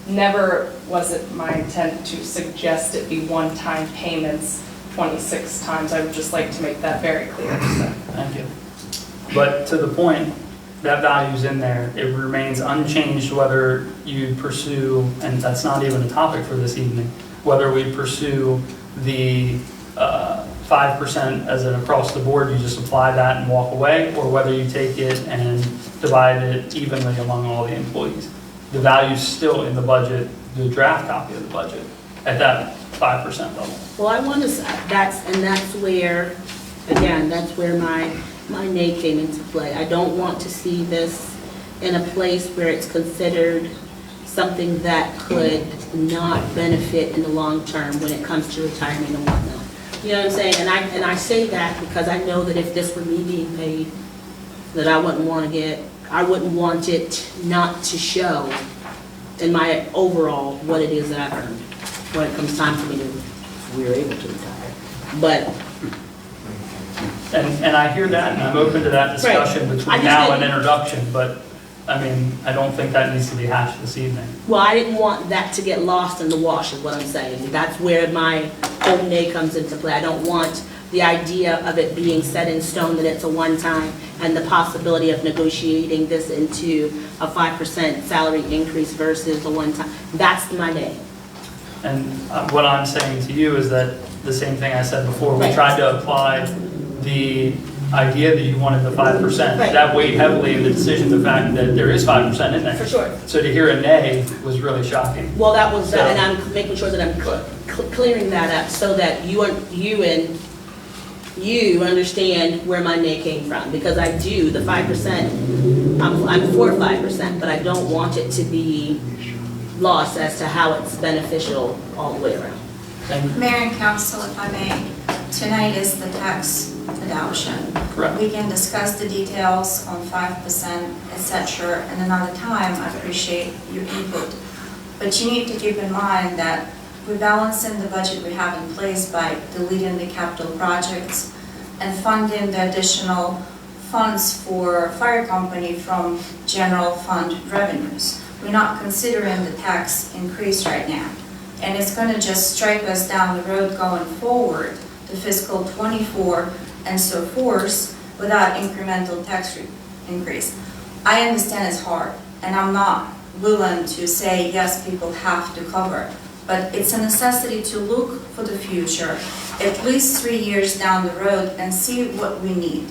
Never was it my intent to suggest it be one-time payments 26 times. I would just like to make that very clear. So. Thank you. But to the point, that value's in there. It remains unchanged whether you pursue, and that's not even a topic for this evening, whether we pursue the 5% 5% as an across the board, you just apply that and walk away, or whether you take it and divide it evenly among all the employees. The value's still in the budget, the draft copy of the budget, at that 5% level. Well, I want to, that's where, again, that's where my nay came into play. I don't want to see this in a place where it's considered something that could not benefit in the long term when it comes to retirement and whatnot. You know what I'm saying? And I say that because I know that if this were me being paid, that I wouldn't want it not to show in my overall what it is that I've earned when it comes time for me to, if we were able to retire. But And I hear that, and I'm open to that discussion Right. I between just now and didn't- introduction, but, I mean, I don't think that needs to be hashed this evening. well, I didn't want that to get lost in the wash, is what I'm saying. That's where my whole nay comes into play. I don't want the idea of it being set in stone that it's a one-time and the possibility of negotiating this into a 5% salary increase versus a one-time. That's my nay. And what I'm saying to you is that the same thing I said before, we Right. tried to apply the idea that you wanted the 5%. Right. That weighed heavily in the decision, the fact that there is 5% in there. For sure. So to hear a nay was really shocking. Well, that was, So- and I'm making sure that I'm clearing that up so that you understand where my nay came from. Because I do, the 5%, I'm for 5%, but I don't want it to be lost as to how it's beneficial all the way around. Thank you. Mayor and council, if I may, tonight is the tax adoption. Correct. We can discuss the details on 5%, etc., and another time. I appreciate your input. But you need to keep in mind that we're balancing the budget we have in place by deleting the capital projects and funding the additional funds for fire company from general fund revenues. We're not considering the tax increase right now. And it's going to just strike us down the road going forward to fiscal '24 and so forth without incremental tax increase. I understand it's hard, and I'm not willing to say, yes, people have to cover. But it's a necessity to look for the future, at least 3 years down the road, and see what we need.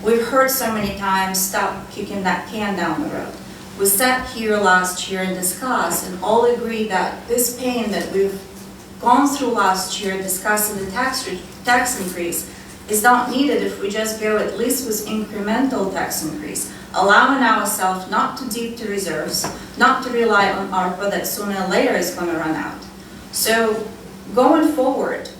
We've heard so many times, stop kicking that can down the road. We sat here last year and discussed and all agreed that this pain that we've gone through last year discussing the tax increase is not needed if we just go at least with incremental tax increase, allowing ourselves not to dip the reserves, not to rely on ARPA that sooner or later is going to run out. So going forward,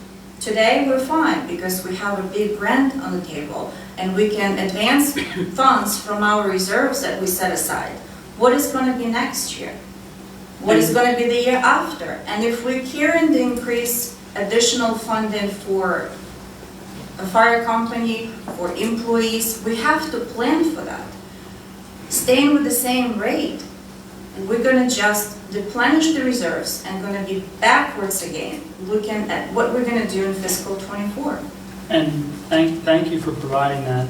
today we're fine because we have a big grant on the table and we can advance funds from our reserves that we set aside. What is going to be next year? What is going to be the year after? And if we're carrying the increase additional funding for a fire company, for employees, we have to plan for that. Staying with the same rate, and we're going to just replenish the reserves and going to be backwards again, looking at what we're going to do in fiscal '24. And thank you for providing that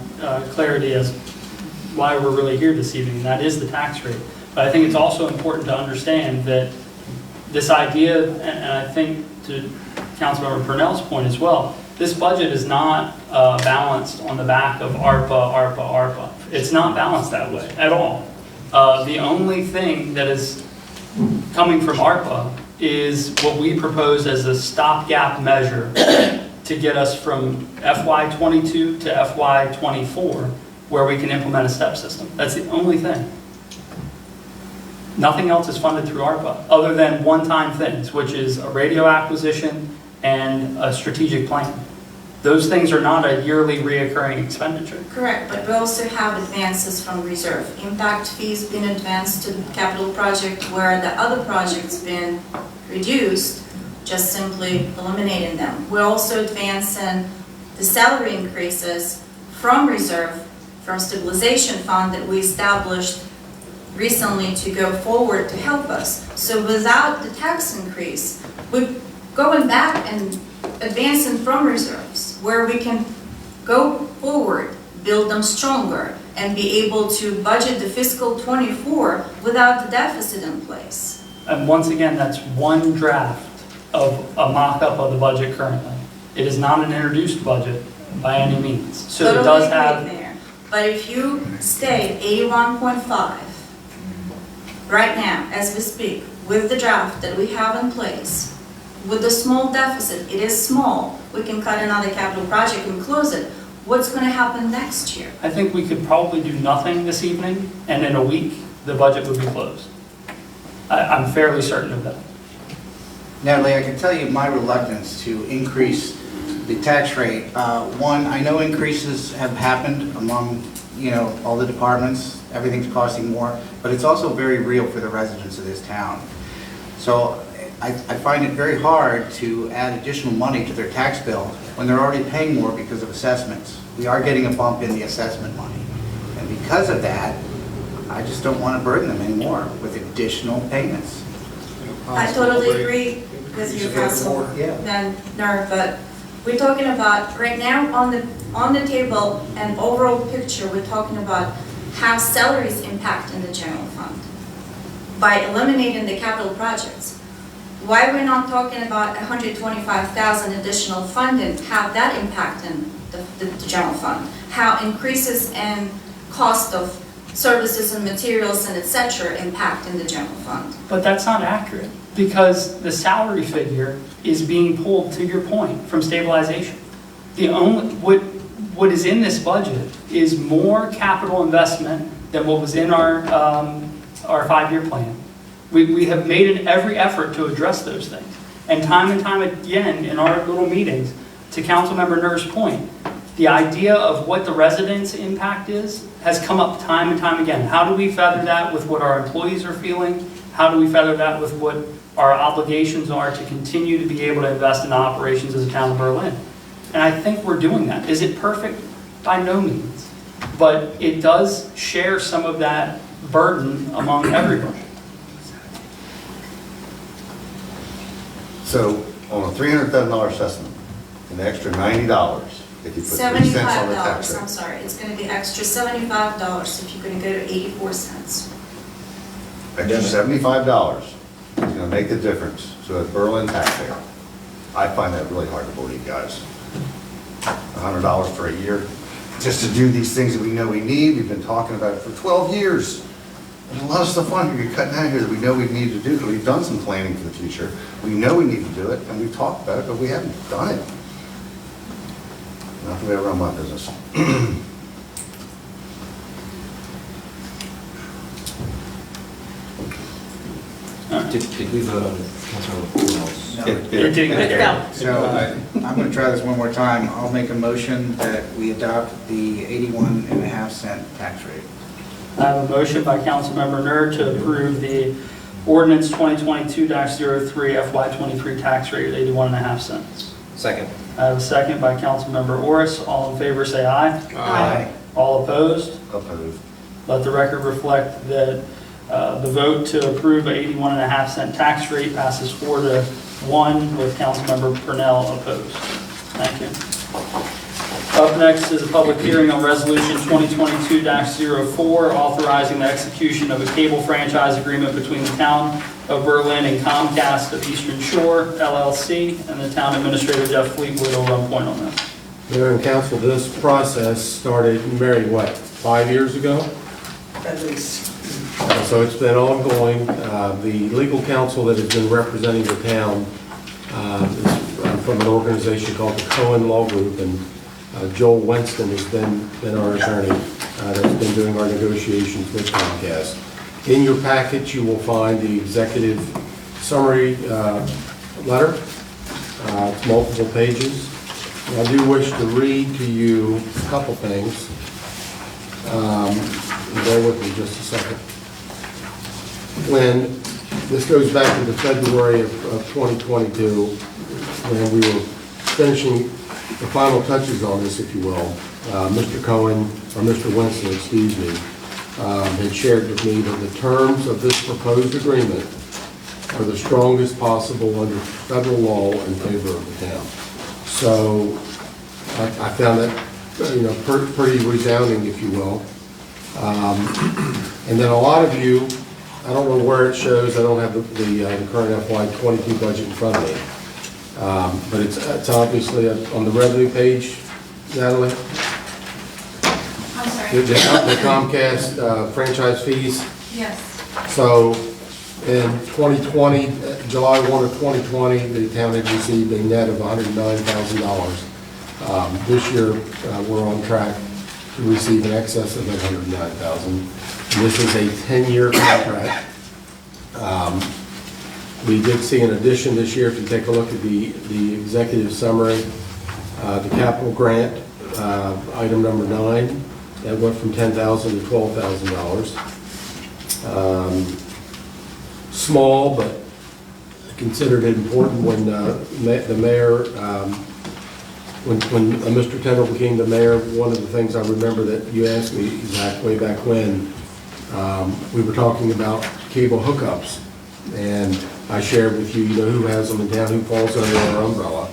clarity as why we're really here this evening. That is the tax rate. But I think it's also important to understand that this idea, and I think to Councilmember Purnell's point as well, this budget is not balanced on the back of ARPA. It's not balanced that way at all. The only thing that is coming from ARPA is what we propose as a stopgap measure to get us from FY22 to FY24, where we can implement a step system. That's the only thing. Nothing else is funded through ARPA, other than one-time things, which is a radio acquisition and a strategic plan. Those things are not a yearly reoccurring expenditure. Correct, but we also have advances from reserve. Impact fees been advanced to the capital project where the other projects been reduced, just simply eliminating them. We're also advancing the salary increases from reserve, from stabilization fund that we established recently to go forward to help us. So without the tax increase, we're going back and advancing from reserves where we can go forward, build them stronger, and be able to budget the fiscal '24 without the deficit in place. And once again, that's one draft of a mock-up of the budget currently. It is not an introduced budget by any means. So it Totally does agree, have, Mayor. But if you stay 81.5 right now, as we speak, with the draft that we have in place, with the small deficit, it is small, we can cut another capital project and close it. What's going to happen next year? I think we could probably do nothing this evening, and in a week, the budget would be closed. I'm fairly certain of that. Natalie, I can tell you my reluctance to increase the tax rate. One, I know increases have happened among, all the departments, everything's costing more, but it's also very real for the residents of this town. So I find it very hard to add additional money to their tax bill when they're already paying more because of assessments. We are getting a bump in the assessment money. And because of that, I just don't want to burden them anymore with additional payments. I totally agree with you, Council. Yeah. But we're talking about, right now on the table and overall picture, we're talking about how salaries impact in the general fund by eliminating the capital projects. Why we're not talking about 125,000 additional funding, how that impact in the general fund, how increases in cost of services and materials and et cetera impact in the general fund. But that's not accurate, because the salary figure is being pulled, to your point, from stabilization. What is in this budget is more capital investment than what was in our 5-year plan. We have made every effort to address those things. And time again, in our little meetings, to Councilmember Nur's point, the idea of what the residents' impact is has come up time and time again. How do we feather that with what our employees are feeling? How do we feather that with what our obligations are to continue to be able to invest in operations as a town of Berlin? And I think we're doing that. Is it perfect? By no means. But it does share some of that burden among everybody. So on a $300,000 assessment, an extra $90 if you put 3 cents on the tax $75, rate. I'm sorry, it's going to be extra $75 if you're going to go to 84 cents. Extra $75 is going to make the difference to a Berlin taxpayer. I find that really hard to believe, guys. $100 for a year, just to do these things that we know we need. We've been talking about it for 12 years. There's a lot of stuff on here you're cutting out here that we know we need to do, because we've done some planning for the future. We know we need to do it, and we've talked about it, but we haven't done it. Not the way I run my business. Did we vote on Councilmember Cornell's? No. It didn't get carried. So I'm going to try this one more time. I'll make a motion that we adopt the 81.5-cent tax rate. I have a motion by Councilmember Nur to approve the ordinance 2022-03 FY23 tax rate at 81.5 cents. Second. I have a second by Councilmember Orris. All in favor say aye. Aye. All opposed? Opposed. Let the record reflect that the vote to approve a 81.5 cent tax rate passes 4-1 with Councilmember Purnell opposed. Thank you. Up next is a public hearing on Resolution 2022-04, authorizing the execution of a cable franchise agreement between the Town of Berlin and Comcast of Eastern Shore, LLC, and the Town Administrator Jeff Fleetwood will run point on this. Mayor and council, this process started, Mary, what, 5 years ago? At least. So it's been ongoing. The legal counsel that has been representing the town is from an organization called the Cohen Law Group, and Joel Winston has been our attorney that's been doing our negotiations with Comcast. In your package, you will find the executive summary letter. It's multiple pages. And I do wish to read to you a couple things. Bear with me just a second. When this goes back into February of 2022, when we were finishing the final touches on this, if you will, Mr. Cohen, or Mr. Winston, excuse me, had shared with me that the terms of this proposed agreement are the strongest possible under federal law in favor of the town. So I found that, pretty resounding, if you will. And then a lot of you, I don't know where it shows, I don't have the current FY22 budget in front of me. But it's obviously on the revenue page, Natalie, I'm sorry. the Comcast franchise fees. Yes. So in 2020, July 1 of 2020, the town had received a net of $109,000. This year, we're on track to receive in excess of that $109,000. This is a 10-year contract. We did see an addition this year, if you take a look at the executive summary, the capital grant, item number 9, that went from $10,000 to $12,000. Small, but considered it important when the mayor, when Mr. Tindall became the mayor. One of the things I remember that you asked me, Zach, way back when, we were talking about cable hookups. And I shared with you, who has them in town, who falls under our umbrella.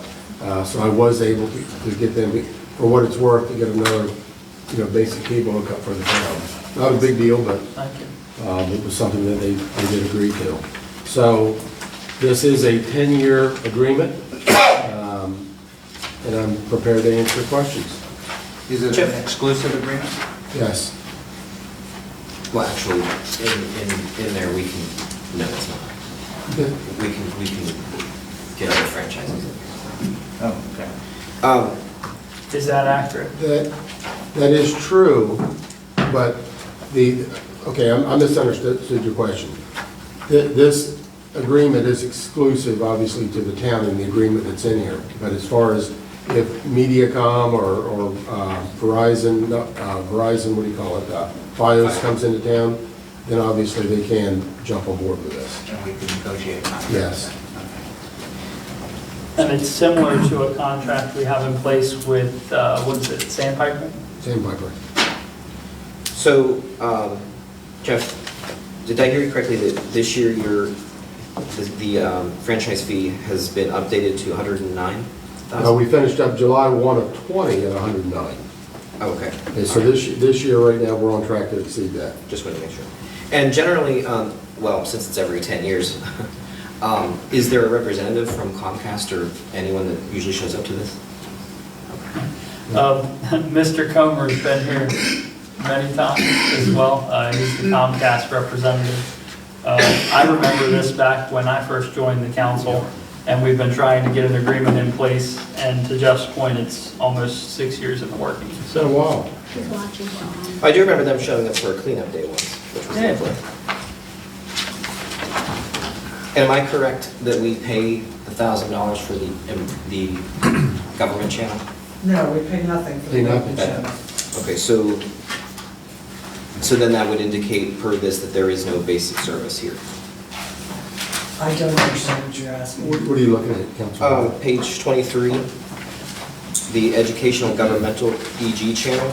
So I was able to get them, for what it's worth, to get another, basic cable hookup for the town. Not a big deal, but Thank you. it was something that they did agree to. So this is a 10-year agreement, and I'm prepared to answer questions. Is it an exclusive agreement? Yes. Well, actually, in there, we can, no, it's not. Okay. We can get other franchises. Oh, okay. Is that accurate? That is true, but okay, I misunderstood your question. This agreement is exclusive, obviously, to the town in the agreement that's in here. But as far as if MediaCom or Verizon, what do you call it, Fios comes into town, then obviously they can jump on board with this. And we can negotiate a contract. Yes. And it's similar to a contract we have in place with, what is it, Sandpiper? Sandpiper. So, Jeff, did I hear you correctly that this year the franchise fee has been updated to 109,000? We finished up July 1 of 20 at 109. Oh, okay. And so this year, right now, we're on track to exceed that. Just wanted to make sure. And generally, well, since it's every 10 years, is there a representative from Comcast or anyone that usually shows up to this? Mr. Comer's been here many times as well. He's the Comcast representative. I remember this back when I first joined the council, and we've been trying to get an agreement in place, and to Jeff's point, it's almost 6 years in the working. It's been a while. He's watching. I do remember them showing up for a cleanup day once, which was Yeah. lovely. And am I correct that we pay $1,000 for the government channel? No, we pay nothing for Pay the nothing. government channel. Okay, so then that would indicate per this that there is no basic service here. I don't understand what you're asking. What are you looking at, Councilman? Page 23, the educational governmental EG channel.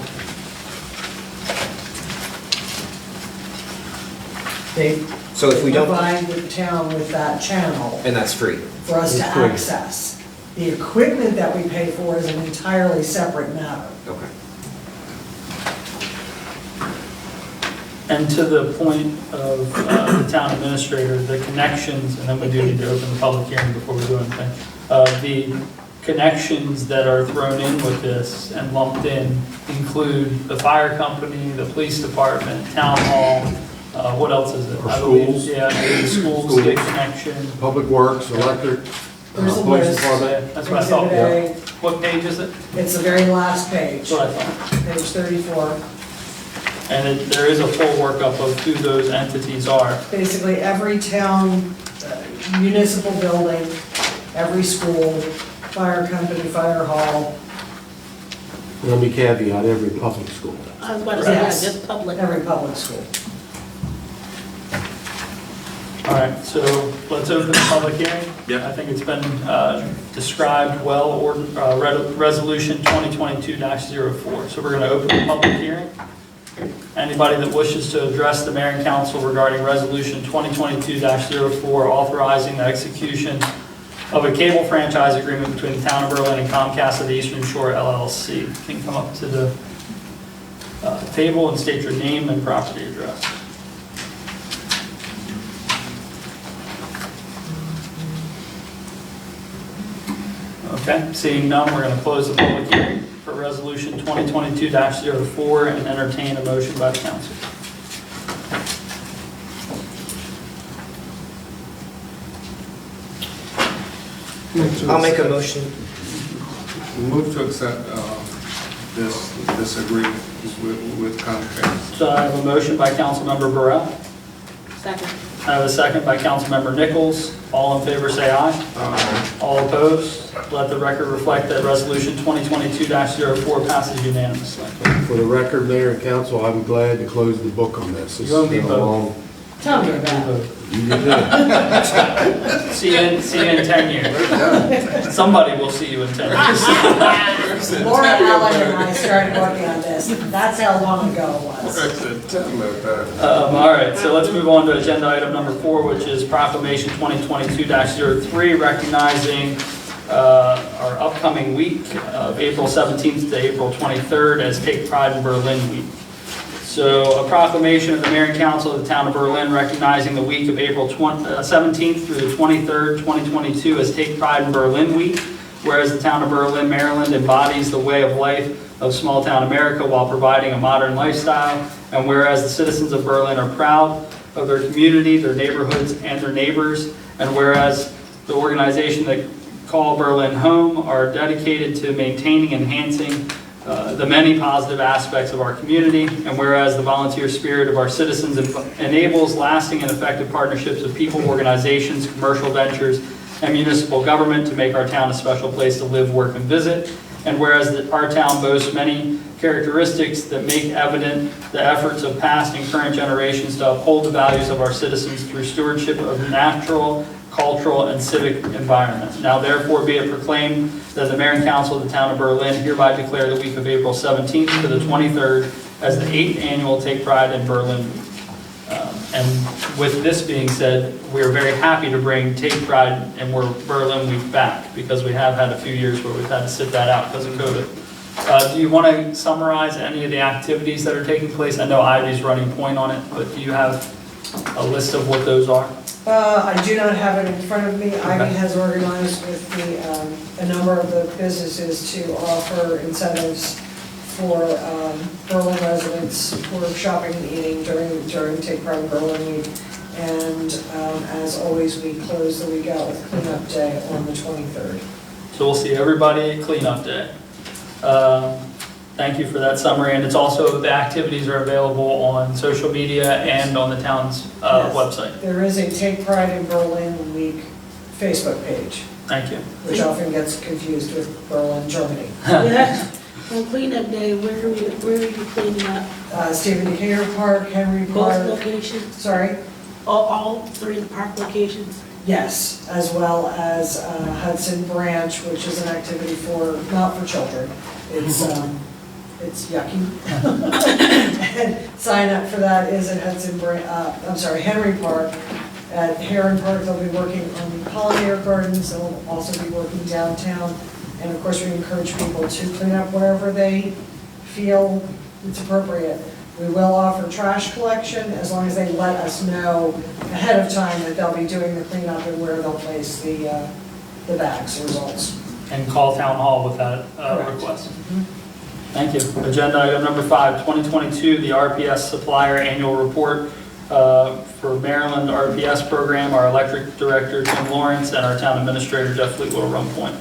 They So if we don't, provide the town with that channel and that's free. for us to It's free. access. The equipment that we pay for is an entirely separate matter. Okay. And to the point of the town administrator, the connections, and then we do need to open the public hearing before we do anything. The connections that are thrown in with this and lumped in include the fire company, the police department, town hall, what else is it? Or I believe- schools. Yeah, the schools Schools. get connection. Public Works, Electric, There's a Police list. Department. That's what I thought. Exhibit What page is it? A, it's the very last page, That's what I thought. page 34. And there is a full workup of who those entities are. Basically, every town, municipal building, every school, fire company, fire hall, Let me caveat, every public school. I was about to say, Yes. just public. every public school. All right, so let's open the public hearing. Yep. I think it's been described well, Resolution 2022-04. So we're going to open the public hearing. Anybody that wishes to address the mayor and council regarding Resolution 2022-04, authorizing the execution of a cable franchise agreement between the town of Berlin and Comcast of the Eastern Shore LLC. Can you come up to the table and state your name and property address? Okay, seeing none, we're going to close the public hearing for Resolution 2022-04 and entertain a motion by the council. I'll make a motion. Move to accept this agreement with Comcast. So I have a motion by Councilmember Burrell. Second. I have a second by Councilmember Nichols. All in favor, say aye. All opposed? Let the record reflect that Resolution 2022-04 passes unanimously. For the record, Mayor and Council, I'm glad to close the book on this. This You owe me has been a both. long- Tell me about it. You did. See you in 10 years. Somebody will see you in 10 years. Laura Allen and I started working on this. That's how long ago it was. All right, so let's move on to agenda item number 4, which is proclamation 2022-03, recognizing our upcoming week of April 17th to April 23rd as Take Pride in Berlin Week. So a proclamation of the Mayor and Council of the Town of Berlin recognizing the week of April 17th through the 23rd, 2022 as Take Pride in Berlin Week, whereas the Town of Berlin, Maryland embodies the way of life of small town America while providing a modern lifestyle, and whereas the citizens of Berlin are proud of their community, their neighborhoods, and their neighbors, and whereas the organization that call Berlin home are dedicated to maintaining and enhancing the many positive aspects of our community, and whereas the volunteer spirit of our citizens enables lasting and effective partnerships of people, organizations, commercial ventures, and municipal government to make our town a special place to live, work, and visit, and whereas our town boasts many characteristics that make evident the efforts of past and current generations to uphold the values of our citizens through stewardship of natural, cultural, and civic environment. Now therefore be it proclaimed that the Mayor and Council of the Town of Berlin hereby declare the week of April 17th to the 23rd as the 8th annual Take Pride in Berlin Week. And with this being said, we are very happy to bring Take Pride and Berlin Week back, because we have had a few years where we've had to sit that out because of COVID. Do you want to summarize any of the activities that are taking place? I know Ivy's running point on it, but do you have a list of what those are? I do not have it in front of me. Ivy has organized with a number of the businesses to offer incentives for Berlin residents for shopping and eating during Take Pride in Berlin Week. And as always, we close the week out with cleanup day on the 23rd. So we'll see everybody at Cleanup Day. Thank you for that summary, and it's also, the activities are available on social media and on the town's Yes. website. There is a Take Pride in Berlin Week Facebook page, Thank you. which often gets confused with Berlin, Germany. Yeah. On cleanup day, where are you cleaning up? Stephen Decatur Park, Henry Both Park, locations? sorry, All three of the park locations? yes, as well as Hudson Branch, which is an activity not for children. It's yucky. And sign up for that is at Henry Park. At Heron Park, they'll be working on pollinator gardens, they'll also be working downtown. And of course, we encourage people to clean up wherever they feel it's appropriate. We will offer trash collection as long as they let us know ahead of time that they'll be doing the cleanup and where they'll place the bags or rolls. And call Town Hall with that Correct. request. Thank you. Agenda item number 5, 2022, the RPS Supplier Annual Report for Maryland RPS Program. Our Electric Director, Tim Lawrence, and our Town Administrator, Jeff Fleet, will run point.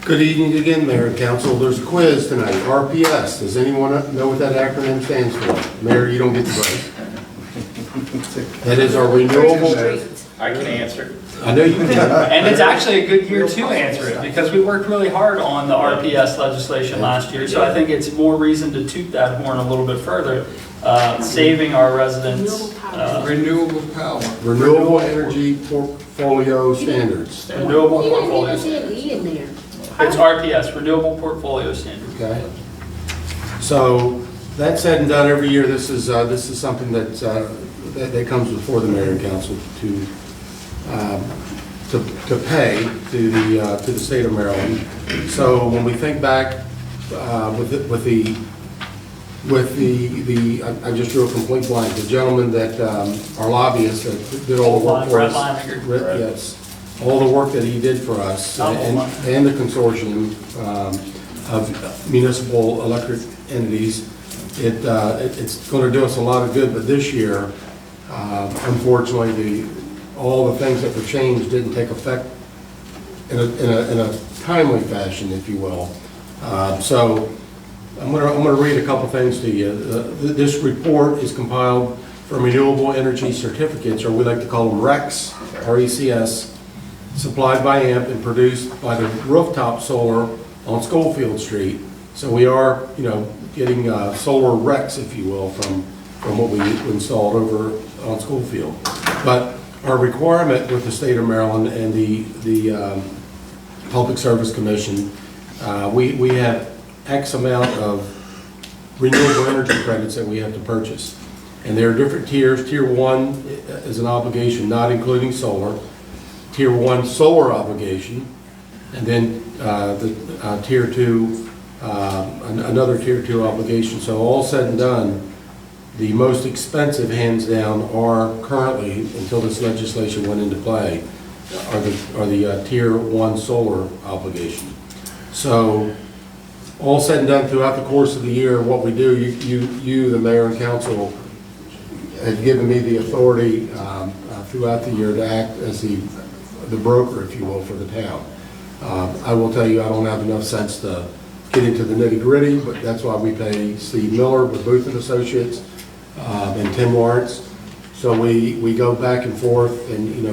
Good evening again, Mayor and Council. There's a quiz tonight, RPS. Does anyone know what that acronym stands for? Mayor, you don't get the break. That is our renewable. I can answer. I know you can. And it's actually a good year to answer it, because we worked really hard on the RPS legislation last year, so I think it's more reason to toot that horn a little bit further, saving our residents. Renewable power. Renewable Energy Portfolio Standards. Renewable portfolio You didn't even see an E in there. It's RPS, Renewable Portfolio Standard. Okay. So that said and done every year, this is something that comes before the Mayor and Council to pay to the state of Maryland. So when we think back I just drew a complete blank. The gentleman that our lobbyist that did all the work for us. Brett Leininger. Yes. all the work that he did for us and the consortium of municipal electric entities. It's going to do us a lot of good, but this year, unfortunately, all the things that were changed didn't take effect in a timely fashion, if you will. So I'm going to read a couple things to you. This report is compiled from renewable energy certificates, or we like to call them RECs, R-E-C-S, supplied by AMP and produced by the rooftop solar on Schofield Street. So we are, getting solar RECs, if you will, from what we installed over on Schofield. But our requirement with the state of Maryland and the Public Service Commission, we have X amount of renewable energy credits that we have to purchase. And there are different tiers. Tier 1 is an obligation not including solar. Tier 1 solar obligation. And then the Tier 2, another Tier 2 obligation. So all said and done, the most expensive, hands down, are currently, until this legislation went into play, are the Tier 1 solar obligation. So all said and done, throughout the course of the year, what we do, you, the mayor and council, have given me the authority throughout the year to act as the broker, if you will, for the town. I will tell you, I don't have enough sense to get into the nitty-gritty, but that's why we pay Steve Miller with Booth and Associates and Tim Lawrence. So we go back and forth, and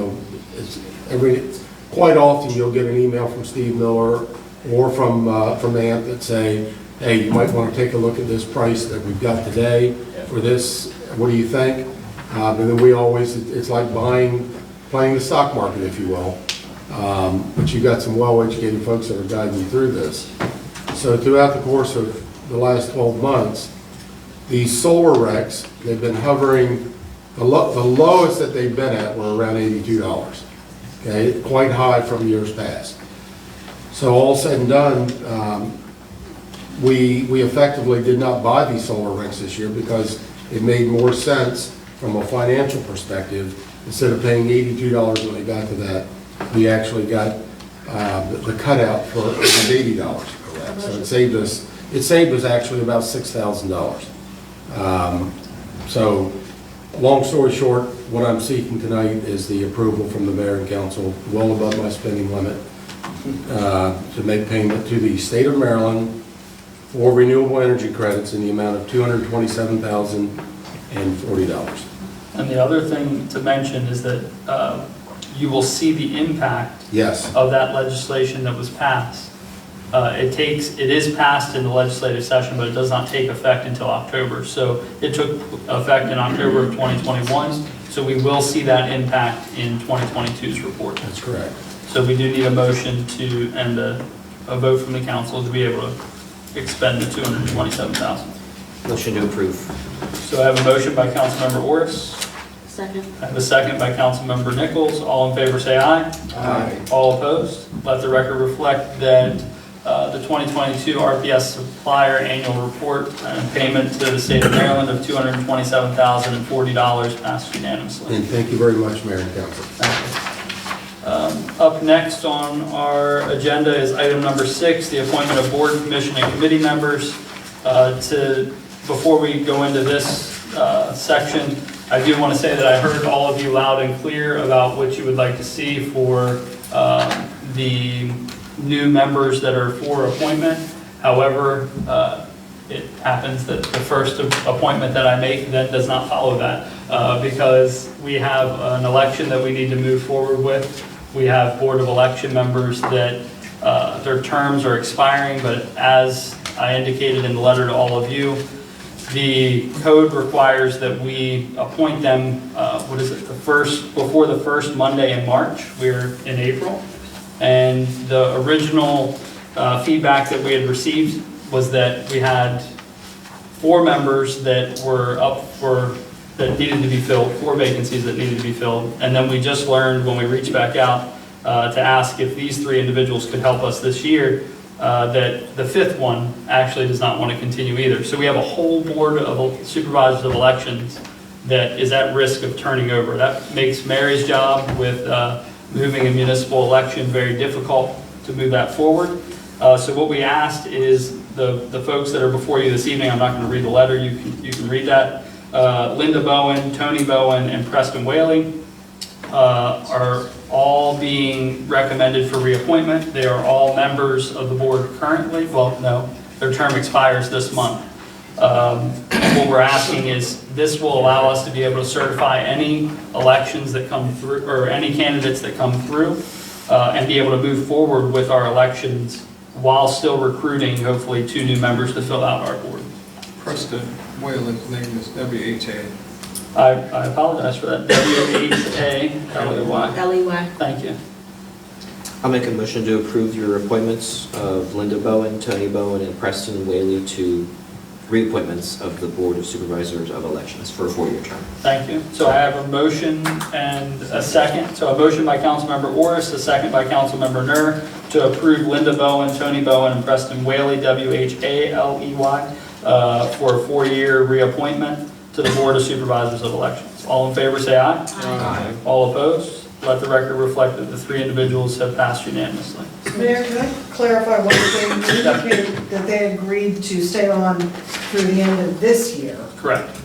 quite often you'll get an email from Steve Miller or from AMP that say, hey, you might want to take a look at this price that we've got today for this. What do you think? And then we always, it's like playing the stock market, if you will. But you've got some well-educated folks that are guiding you through this. So throughout the course of the last 12 months, these solar RECs, they've been hovering, the lowest that they've been at were around $82. Okay, quite high from years past. So all said and done, we effectively did not buy these solar RECs this year because it made more sense from a financial perspective. Instead of paying $82 when they got to that, we actually got the cutout for $80. Correct. So it saved us actually about $6,000. So long story short, what I'm seeking tonight is the approval from the mayor and council, well above my spending limit, to make payment to the state of Maryland for renewable energy credits in the amount of $227,040. And the other thing to mention is that you will see the impact of that legislation that was passed. It is passed in the legislative session, but it does not take effect until October. So it took effect in October of 2021. So we will see that impact in 2022's report. That's correct. So we do need a motion to, and a vote from the council to be able to expend the $227,000. Motion to approve. So I have a motion by Councilmember Orris. Second. I have a second by Councilmember Nichols. All in favor say aye. Aye. All opposed? Let the record reflect that the 2022 RPS supplier annual report and payment to the state of Maryland of $227,040 passed unanimously. And thank you very much, Mayor and Council. Thank you. Up next on our agenda is item number 6, the appointment of board, commission, and committee members. Before we go into this section, I do want to say that I heard all of you loud and clear about what you would like to see for the new members that are for appointment. However, it happens that the first appointment that I make then does not follow that because we have an election that we need to move forward with. We have Board of Election members that their terms are expiring, but as I indicated in the letter to all of you, the code requires that we appoint them, before the first Monday in March. We're in April. And the original feedback that we had received was that we had 4 members that were that needed to be filled, 4 vacancies that needed to be filled. And then we just learned when we reached back out to ask if these 3 individuals could help us this year, that the 5th one actually does not want to continue either. So we have a whole board of supervisors of elections that is at risk of turning over. That makes Mary's job with moving a municipal election very difficult to move that forward. So what we asked is the folks that are before you this evening, I'm not going to read the letter, you can read that. Linda Bowen, Tony Bowen, and Preston Whaley are all being recommended for reappointment. They are all members of the board currently. Well, no, their term expires this month. What we're asking is this will allow us to be able to certify any elections that come through, or any candidates that come through, and be able to move forward with our elections while still recruiting, hopefully, 2 new members to fill out our board. Preston Whalen's name is W-H-A. I apologize for that. W-H-A-L-E-Y. L-E-Y. Thank you. I'll make a motion to approve your appointments of Linda Bowen, Tony Bowen, and Preston Whaley to reappointments of the Board of Supervisors of Elections for a 4-year term. Thank you. So I have a motion and a second. So a motion by Councilmember Orris, a second by Councilmember Nur to approve Linda Bowen, Tony Bowen, and Preston Whaley, W-H-A-L-E-Y, for a 4-year reappointment to the Board of Supervisors of Elections. All in favor, say aye. Aye. All opposed? Let the record reflect that the 3 individuals have passed unanimously. Mayor, can I clarify one thing? You indicated that they agreed to stay on through the end of this year. Correct.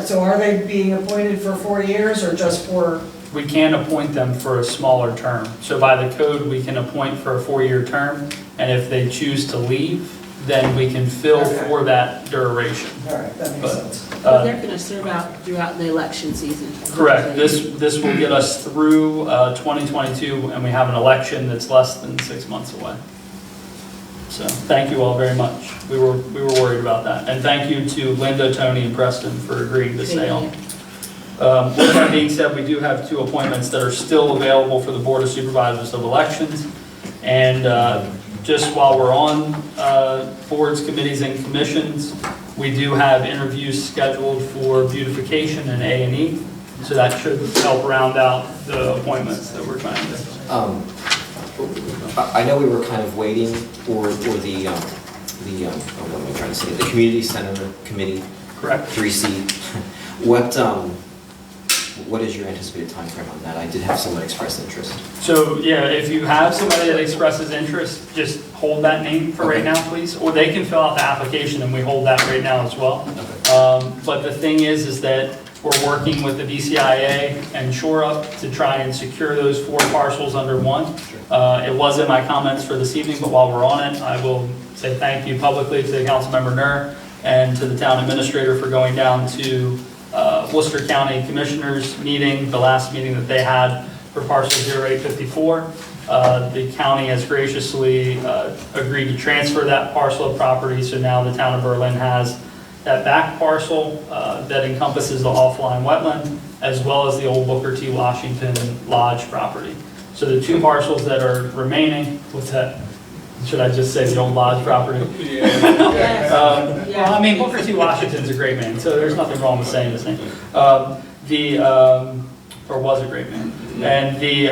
So are they being appointed for 4 years or just for? We can appoint them for a smaller term. So by the code, we can appoint for a 4-year term, and if they choose to leave, then we can fill Okay. for that duration. All right, that makes But, sense. But they're going to serve out throughout the election season. Correct. This will get us through 2022, and we have an election that's less than 6 months away. So thank you all very much. We were worried about that. And thank you to Linda, Tony, and Preston for agreeing to stay on. With that being said, we do have 2 appointments that are still available for the Board of Supervisors of Elections. And just while we're on boards, committees, and commissions, we do have interviews scheduled for beautification and A&E. So that should help round out the appointments that we're trying to do. I know we were kind of waiting for the what am I trying to say? The Community Center Committee. Correct. 3C. What is your anticipated timeframe on that? I did have someone express interest. So, yeah, if you have somebody that expresses interest, just hold that name for right now, please. Or they can fill out the application and we hold that right now as well. But the thing is that we're working with the DCIA and Shore Up to try and secure those 4 parcels under one. It was in my comments for this evening, but while we're on it, I will say thank you publicly to the Councilmember Nur and to the Town Administrator for going down to Worcester County Commissioners meeting, the last meeting that they had for parcel 0854. The county has graciously agreed to transfer that parcel of property, so now the Town of Berlin has that back parcel that encompasses the offline wetland, as well as the old Booker T. Washington Lodge property. So the 2 parcels that are remaining, what's that? Should I just say the old Lodge property? Well, I mean, Booker T. Washington's a great man, so there's nothing wrong with saying his name. Or was a great man. And the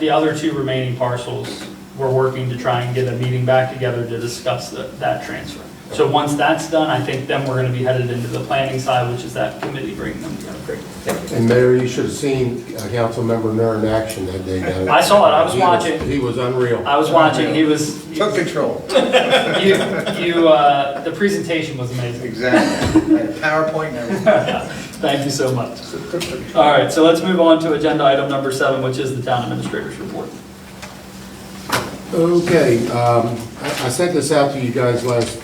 other 2 remaining parcels, we're working to try and get a meeting back together to discuss that transfer. So once that's done, I think then we're going to be headed into the planning side, which is that committee bringing them together. Great, thank you. And Mayor, you should have seen Councilmember Nur in action that day. I saw it, I was watching. He was unreal. I was watching, he was... Took control. The presentation was amazing. Exactly. PowerPoint and everything. Thank you so much. All right, so let's move on to agenda item number 7, which is the Town Administrator's Report. Okay, I sent this out to you guys last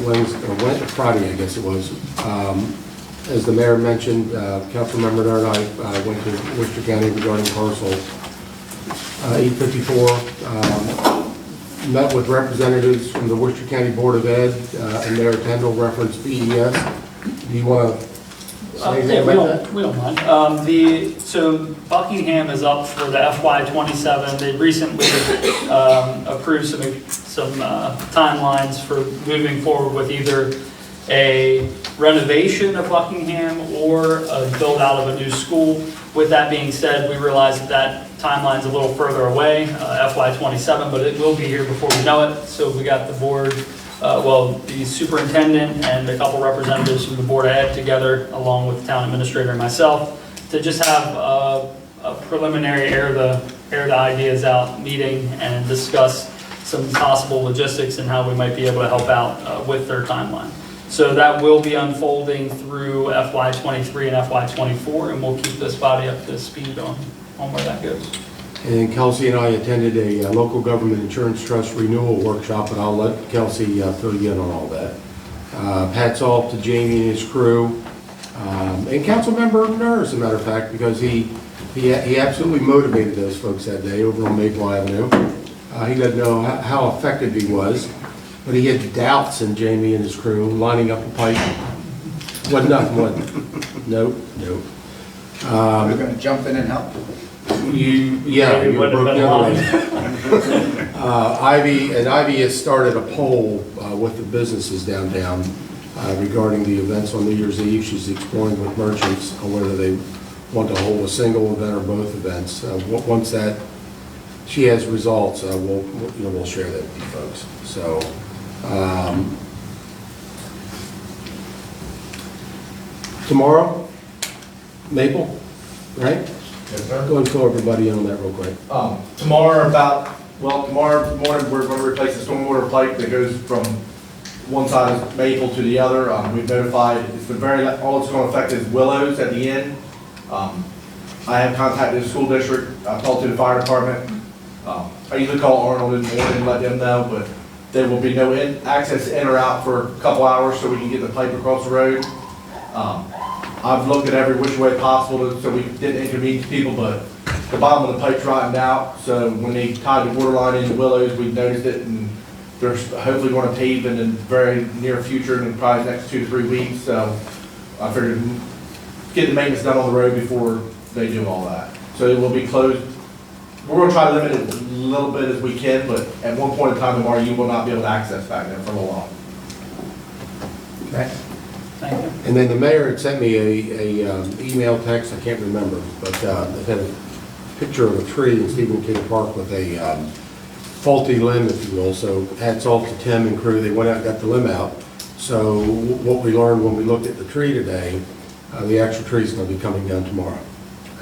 Wednesday, or Friday, I guess it was. As the mayor mentioned, Councilmember Nur and I went to Worcester County regarding parcel 854. Met with representatives from the Worcester County Board of Ed and Mayor Tendall referenced BES. Do you want to say anything about that? We don't mind. So Buckingham is up for the FY27. They recently approved some timelines for moving forward with either a renovation of Buckingham or a build out of a new school. With that being said, we realize that timeline's a little further away, FY27, but it will be here before we know it. So we got the board, the superintendent and a couple representatives from the Board of Ed together, along with the town administrator and myself, to just have a preliminary air the ideas out meeting and discuss some possible logistics and how we might be able to help out with their timeline. So that will be unfolding through FY23 and FY24, and we'll keep this body up to speed on where that goes. And Kelsey and I attended a local government insurance trust renewal workshop, and I'll let Kelsey fill you in on all that. Hats off to Jamie and his crew, and Councilmember Nur, as a matter of fact, because he absolutely motivated those folks that day over on Maple Avenue. He didn't know how effective he was, but he had doubts in Jamie and his crew lining up a pipe. Wasn't nothing, wasn't. Nope. We're going to jump in and help. You were broke down. Ivy has started a poll with the businesses downtown regarding the events on New Year's Eve. She's exploring with merchants on whether they want to hold a single event or both events. Once that she has results, we'll share that with you folks. So. Tomorrow, Maple, right? Yes, sir. Go and fill everybody in on that real quick. Tomorrow morning, we're going to replace the stormwater pipe that goes from one side of Maple to the other. We've notified, all it's going to affect is Willows at the end. I have contacted the school district, I talked to the fire department. I usually call Arnold in the morning and let them know, but there will be no access in or out for a couple hours so we can get the pipe across the road. I've looked at every which way possible so we didn't inconvenience people, but the bottom of the pipe's rotting out. So when they tied the water line into Willows, we noticed it, and they're hopefully going to pave in the very near future, in probably the next 2 to 3 weeks. So I figured get the maintenance done on the road before they do all that. So it will be closed. We're going to try to limit it a little bit as we can, but at one point in time tomorrow, you will not be able to access back there for a little while. Okay. Thank you. And then the mayor had sent me a email text, I can't remember, but it had a picture of a tree in Stephen King Park with a faulty limb, if you will. So hats off to Tim and crew. They went out and got the limb out. So what we learned when we looked at the tree today, the actual tree is going to be coming down tomorrow.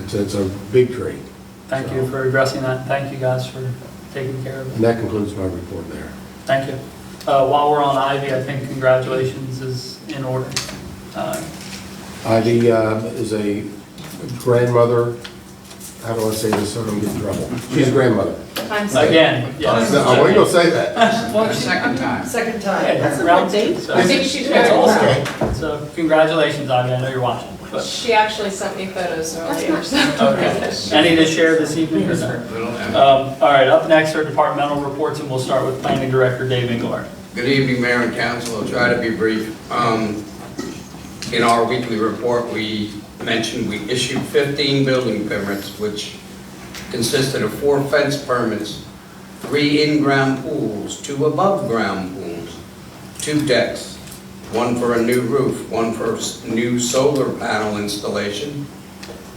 It's a big tree. Thank you for addressing that. Thank you guys for taking care of it. And that concludes my report there. Thank you. While we're on Ivy, I think congratulations is in order. Ivy is a grandmother. How do I say this so I don't get in trouble? She's a grandmother. Again, yes. I wasn't going to say that. Well, second time. Second time. Yeah, That's a round good thing. two, so- I think she's very Okay. So congratulations, Ivy. I know you're watching. But, She actually sent me photos earlier, so. okay. Any to share this evening or no? All right, up next are departmental reports, and we'll start with Planning Director Dave Engelhardt. Good evening, Mayor and Council. I'll try to be brief. In our weekly report, we mentioned we issued 15 building permits, which consisted of 4 fence permits, 3 in-ground pools, 2 above-ground pools, 2 decks, 1 for a new roof, 1 for new solar panel installation,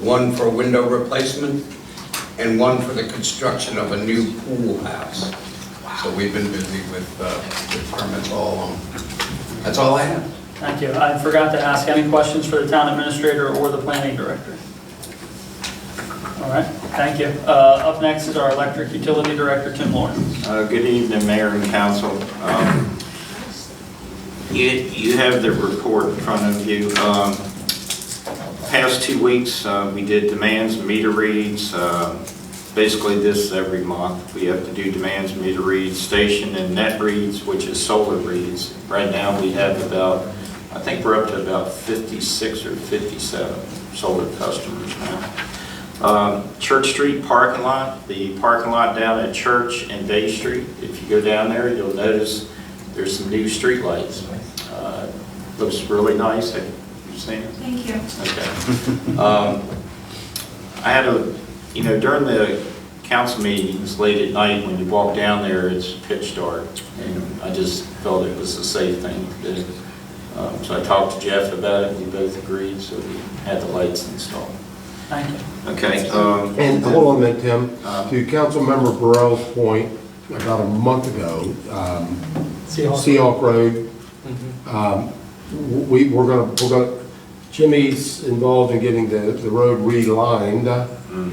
1 for window replacement, and 1 for the construction of a new pool house. So we've been busy with permits all along. That's all I have. Thank you. I forgot to ask any questions for the town administrator or the planning director. All right, thank you. Up next is our electric utility director, Tim Lawrence. Good evening, Mayor and Council. You have the report in front of you. Past 2 weeks, we did demands, meter reads. Basically, this every month. We have to do demands, meter reads, station and net reads, which is solar reads. Right now, we have about, I think we're up to about 56 or 57 solar customers now. Church Street parking lot, the parking lot down at Church and Day Street. If you go down there, you'll notice there's some new street lights. Looks really nice. Have you seen it? Thank you. Okay. I had during the council meetings late at night, when you walk down there, it's pitch dark. And I just felt it was a safe thing to do. So I talked to Jeff about it, we both agreed, so we had the lights installed. Thank you. Okay. And hold on a minute, Tim. To Councilmember Burrell's point, about a month ago, Seahawk Road, we're gonna, Jimmy's involved in getting the road relined.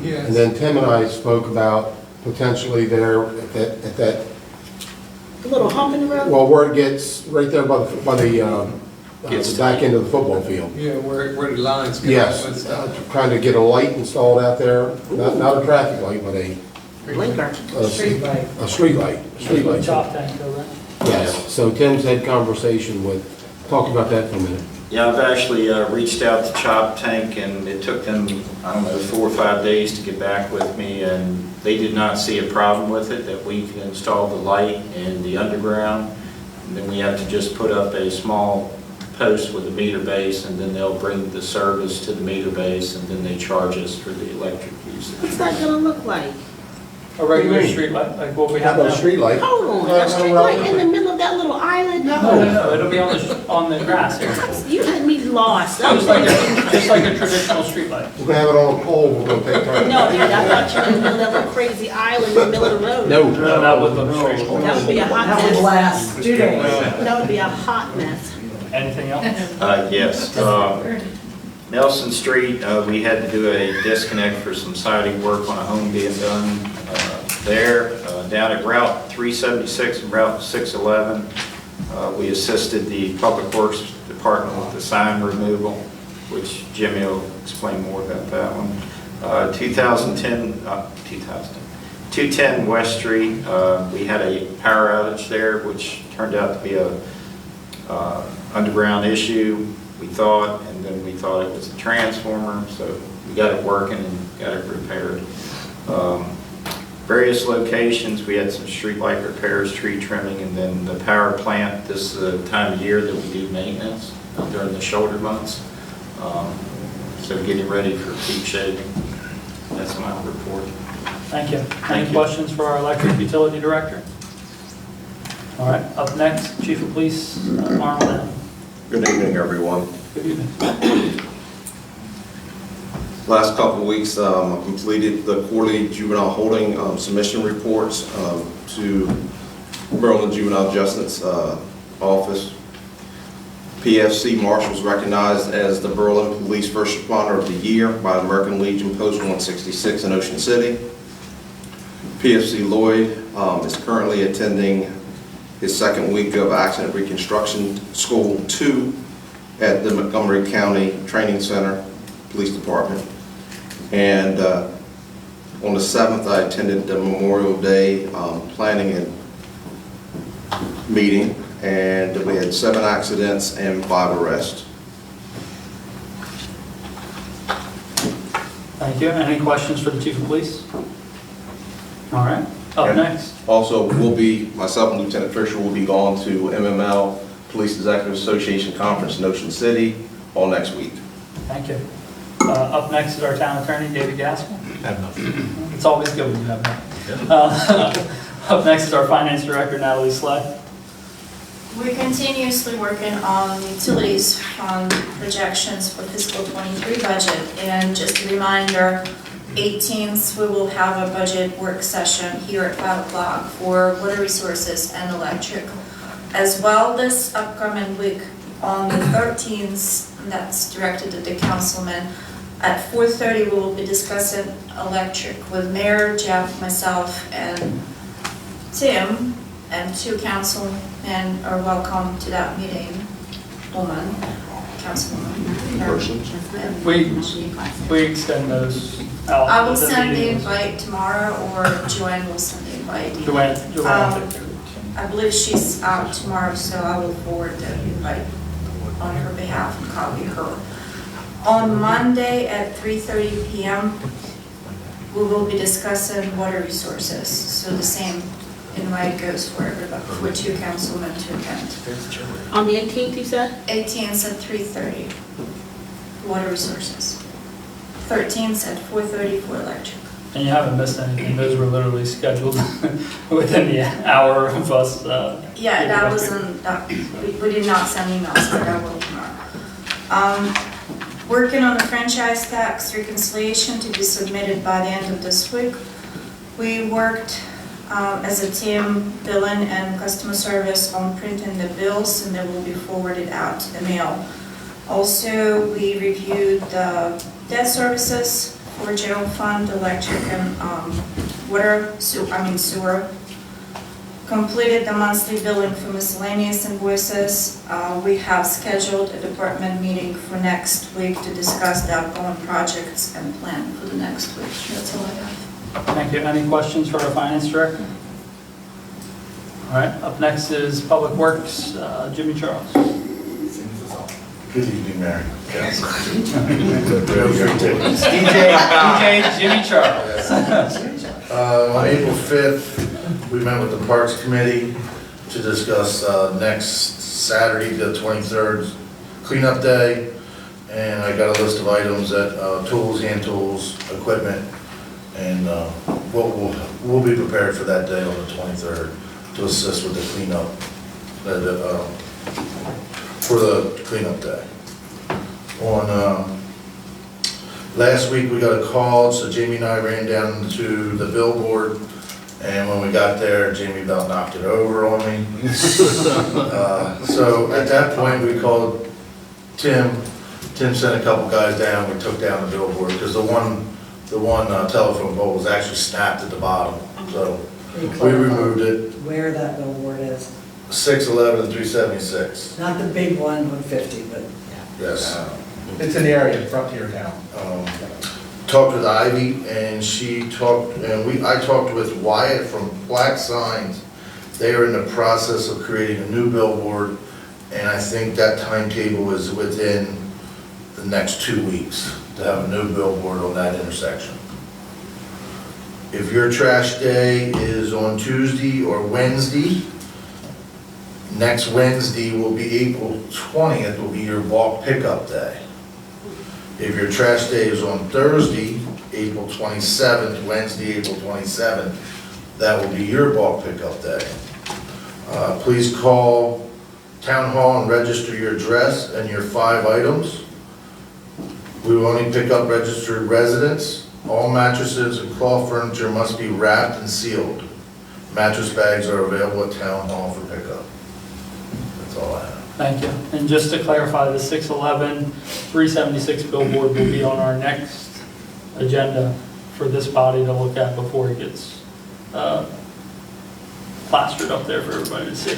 Yes. And then Tim and I spoke about potentially there at that, A little hump in the road? well, where it gets, right there by the back end of the football field. Yeah, where the lines go. Yes, trying to get a light installed out there, not a traffic light, but a Blinker. Street light. a street light. Chop tank over there. Yes, so Tim's had conversation with, talk about that for a minute. Yeah, I've actually reached out to Chop Tank, and it took them, I don't know, 4 or 5 days to get back with me, and they did not see a problem with it, that we can install the light in the underground, and then we have to just put up a small post with a meter base, and then they'll bring the service to the meter base, and then they charge us for the electric usage. What's that gonna look like? A regular What do you mean? street light, like what we have Not now. a street light. Hold on, a street light in the middle of that little island? No, it'll be on the grass here. You had me lost. I was Just like thinking- just like a traditional street light. We're gonna have it on a pole, we're gonna take turns. No, dude, I thought you were in the middle of that little crazy island in the middle of the road. No. No, that would look strange. That would be a hot That would mess. last 2 days. That would be a hot mess. Anything else? Yes. Nelson Street, we had to do a disconnect for some siding work on a home being done there. Down at Route 376 and Route 611, we assisted the Public Works Department with the sign removal, which Jimmy will explain more about that one. 210 West Street, we had a power outage there, which turned out to be a underground issue, we thought, and then we thought it was a transformer, so we got it working and got it repaired. Various locations, we had some street light repairs, tree trimming, and then the power plant. This is the time of year that we do maintenance during the shoulder months. So getting ready for peak shaving. That's my report. Thank you. Any questions for our electric utility director? All right, up next, Chief of Police, Arnold Allen. Good evening, everyone. Good evening. Last couple of weeks, I completed the quarterly juvenile holding submission reports to Berlin Juvenile Justice Office. PFC Marshall was recognized as the Berlin Police First Responder of the Year by American Legion Post 166 in Ocean City. PFC Lloyd is currently attending his second week of Accident Reconstruction School 2 at the Montgomery County Training Center Police Department. And on the 7th, I attended the Memorial Day planning and meeting, and we had 7 accidents and 5 arrests. Thank you. Any questions for the Chief of Police? All right, up And next. Also, myself and Lieutenant Fisher will be going to MML Police Executive Association Conference in Ocean City all next week. Thank you. Up next is our town attorney, David Gaskell. It's always good when you have that. Up next is our finance director, Natalie Slay. We're continuously working on utilities fund projections for fiscal '23 budget. And just a reminder, 18th, we will have a budget work session here at 5 o'clock for water resources and electric. As well, this upcoming week on the 13th, that's directed at the councilman, at 4:30, we will be discussing electric with Mayor, Jeff, myself, and Tim, and 2 councilmen are welcome to that meeting. Councilwoman. Persons. We extend those out. I will The send the meetings. invite tomorrow, or Joanne will send the invite. Joanne will take care of it. I believe she's out tomorrow, so I will forward the invite on her behalf and copy her. On Monday at 3:30 p.m., we will be discussing water resources. So the same invite goes for everybody, for 2 councilmen to attend. On the 18th, you said? 18th at 3:30, water resources. 13th at 4:30 for electric. And you haven't missed anything. Those were literally scheduled within the hour of us. Yeah, that wasn't, we did not send emails, but I will tomorrow. Working on the franchise tax reconciliation to be submitted by the end of this week. We worked as a team, billing and customer service, on printing the bills, and they will be forwarded out to the mail Also, we reviewed the debt services for general fund, electric and sewer. Completed the monthly billing for miscellaneous invoices. We have scheduled a department meeting for next week to discuss the outgoing projects and plan for the next week. That's all I have. Thank you. Any questions for our finance director? All right, up next is Public Works, Jimmy Charles. Good evening, Mary. Yes. DJ Jimmy Charles. On April 5th, we met with the Parks Committee to discuss next Saturday, the 23rd, cleanup day. And I got a list of items that, tools, hand tools, equipment, and we'll be prepared for that day on the 23rd to assist with the cleanup, for the cleanup day. On last week, we got a call, so Jamie and I ran down to the billboard, and when we got there, Jamie about knocked it over on me. So at that point, we called Tim. Tim sent a couple guys down, we took down the billboard, because the one telephone pole was actually snapped at the bottom, so we removed it. Where that billboard is, 611 and 376. not the big one, 150, but Yes. It's in the area in front of your town. Talked with Ivy, and I talked with Wyatt from Black Signs. They are in the process of creating a new billboard, and I think that timetable is within the next 2 weeks to have a new billboard on that intersection. If your trash day is on Tuesday or Wednesday, next Wednesday will be April 20th, will be your bulk pickup day. If your trash day is on Thursday, April 27th, Wednesday, April 27th, that will be your bulk pickup day. Please call Town Hall and register your address and your 5 items. We will only pick up registered residents. All mattresses and cloth furniture must be wrapped and sealed. Mattress bags are available at Town Hall for pickup. That's all I have. Thank you. And just to clarify, the 611, 376 billboard will be on our next agenda for this body to look at before it gets plastered up there for everybody to see.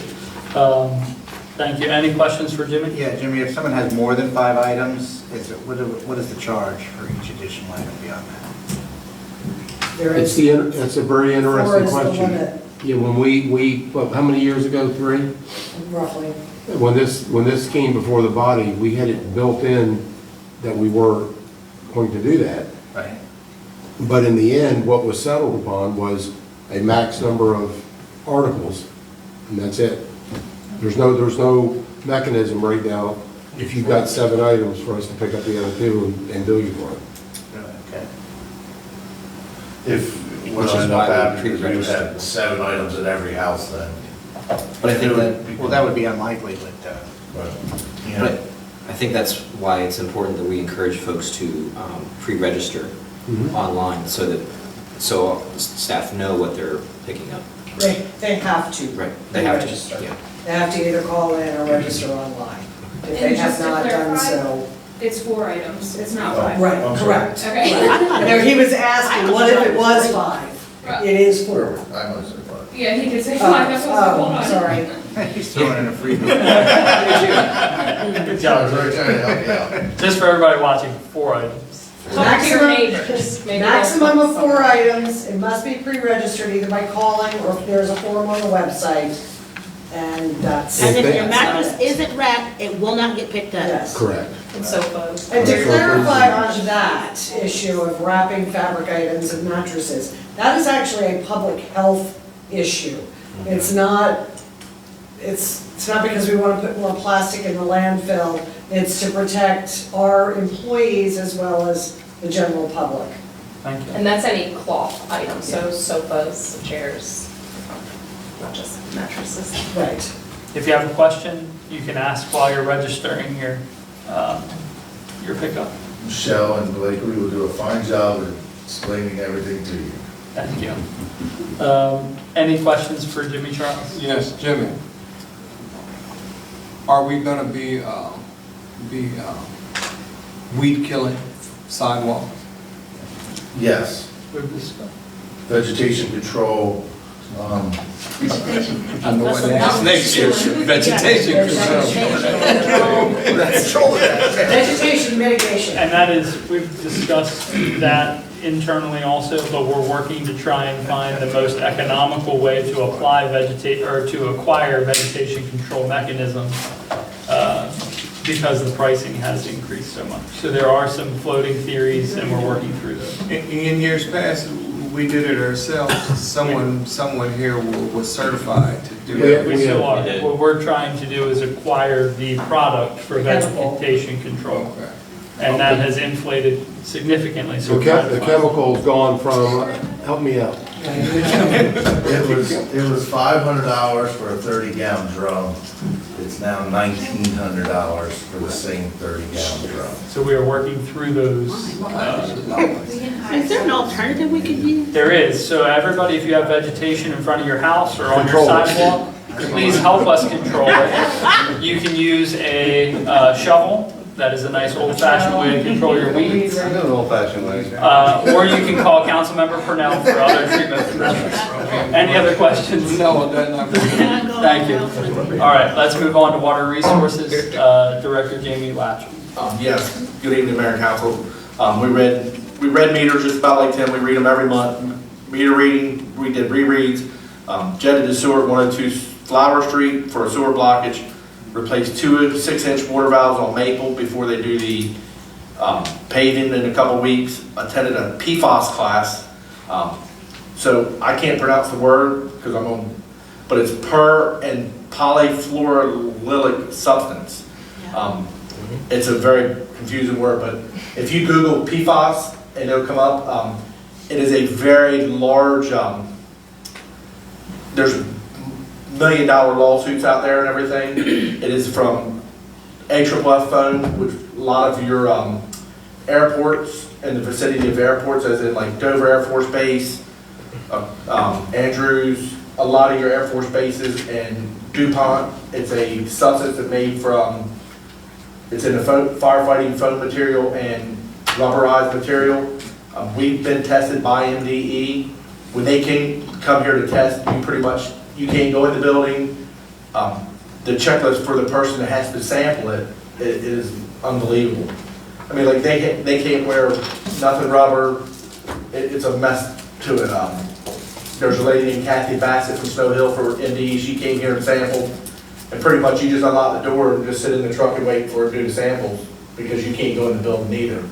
Thank you. Any questions for Jimmy? Yeah, Jimmy, if someone has more than 5 items, what is the charge for each additional item beyond that? It's a very interesting the question. limit, Yeah, when how many years ago, 3? roughly. When this came before the body, we had it built in that we were going to do that. Right. But in the end, what was settled upon was a max number of articles, and that's it. There's no mechanism right now, if you've got 7 items, for us to pick up the other 2 and bill you for it. Okay. What Which is end up why we happening is you pre-register. have 7 items at every house then. But I think That would be unlikely, but, But I think that's why it's important that we encourage folks to pre-register online so staff know what they're picking up. They have to. Right, they have to, Register. yeah. They have to either call in or register online. If they And have just to not done clarify, so. It's 4 items, it's not 5. Right, I'm sorry. correct. Okay. No, he was asking, what if it was 5? It is 4. I must have thought. Yeah, he did say 5, that's what I was like, Sorry. he's throwing in a freebie. Good job. I was really trying to help you out. Just for everybody watching, 4 items. talk to your neighbors. Maybe Maximum of 4 items, it must be pre-registered either by calling or if there's a form on the website, and that's. And if If your they- mattress isn't wrapped, it will not get picked up. Yes. Correct. And sofas. And to clarify on that issue of wrapping fabric items and mattresses, that is actually a public health issue. It's not because we want to put more plastic in the landfill, it's to protect our employees as well as the general public. Thank you. And that's any cloth item, so sofas, chairs, not just mattresses. Right. If you have a question, you can ask while you're registering your pickup. Michelle and Blakely will do a fine job of explaining everything to you. Thank you. Any questions for Jimmy Charles? Yes, Jimmy. Are we gonna be be weed killing sidewalk. Yes, We've discussed. vegetation control, I know what that is next year, vegetation control. Vegetation mitigation. And that is, we've discussed that internally also, but we're working to try and find the most economical way to apply to acquire vegetation control mechanisms, because the pricing has increased so much. So there are some floating theories, and we're working through those. In years past, we did it ourselves. Someone here was certified to do it. We still are. What we're trying to do is acquire the product for vegetation control. Okay. And that has inflated significantly, so we're trying to The find- chemical's gone from, help me out. it was $500 for a 30-gallon drum. It's now $1,900 for the same 30-gallon drum. So we are working through those. Is there an alternative we could use? There is, so everybody, if you have vegetation in front of your house or on your Control it. sidewalk, please help us control it. You can use a shovel, that is a nice old-fashioned way to control your weeds. I know an old-fashioned way. Or you can call Councilmember Purnell for other treatment measures. Any other questions? No, that's not. Thank you. All right, let's move on to Water Resources, Director Jamie Latch. Yes, good evening, Mayor and Council. We read meters just about like Tim, we read them every month. Meter reading, we did rereads, jetted the sewer at 102 Flower Street for a sewer blockage, replaced 2 6-inch water valves on Maple before they do the paving in a couple weeks, attended a PFAS class. So I can't pronounce the word because I'm on, but it's per and polyfluoroalkyl substance. It's a very confusing word, but if you Google PFAS and it'll come up, it is a very large, there's $1 million lawsuits out there and everything. It is from AFFF foam, which a lot of your airports in the vicinity of airports, as in like Dover Air Force Base, Andrews, a lot of your Air Force bases, and DuPont. It's a substance that's made from, it's in the firefighting foam material and rubberized material. We've been tested by MDE. When they come here to test, you can't go in the building. The checklist for the person that has to sample it is unbelievable. I mean, like they can't wear nothing rubber. It's a mess to it. There's a lady named Kathy Bassett from Snow Hill for MDE. She came here and sampled, and pretty much you just unlock the door and just sit in the truck and wait for her to do the samples because you can't go in the building either.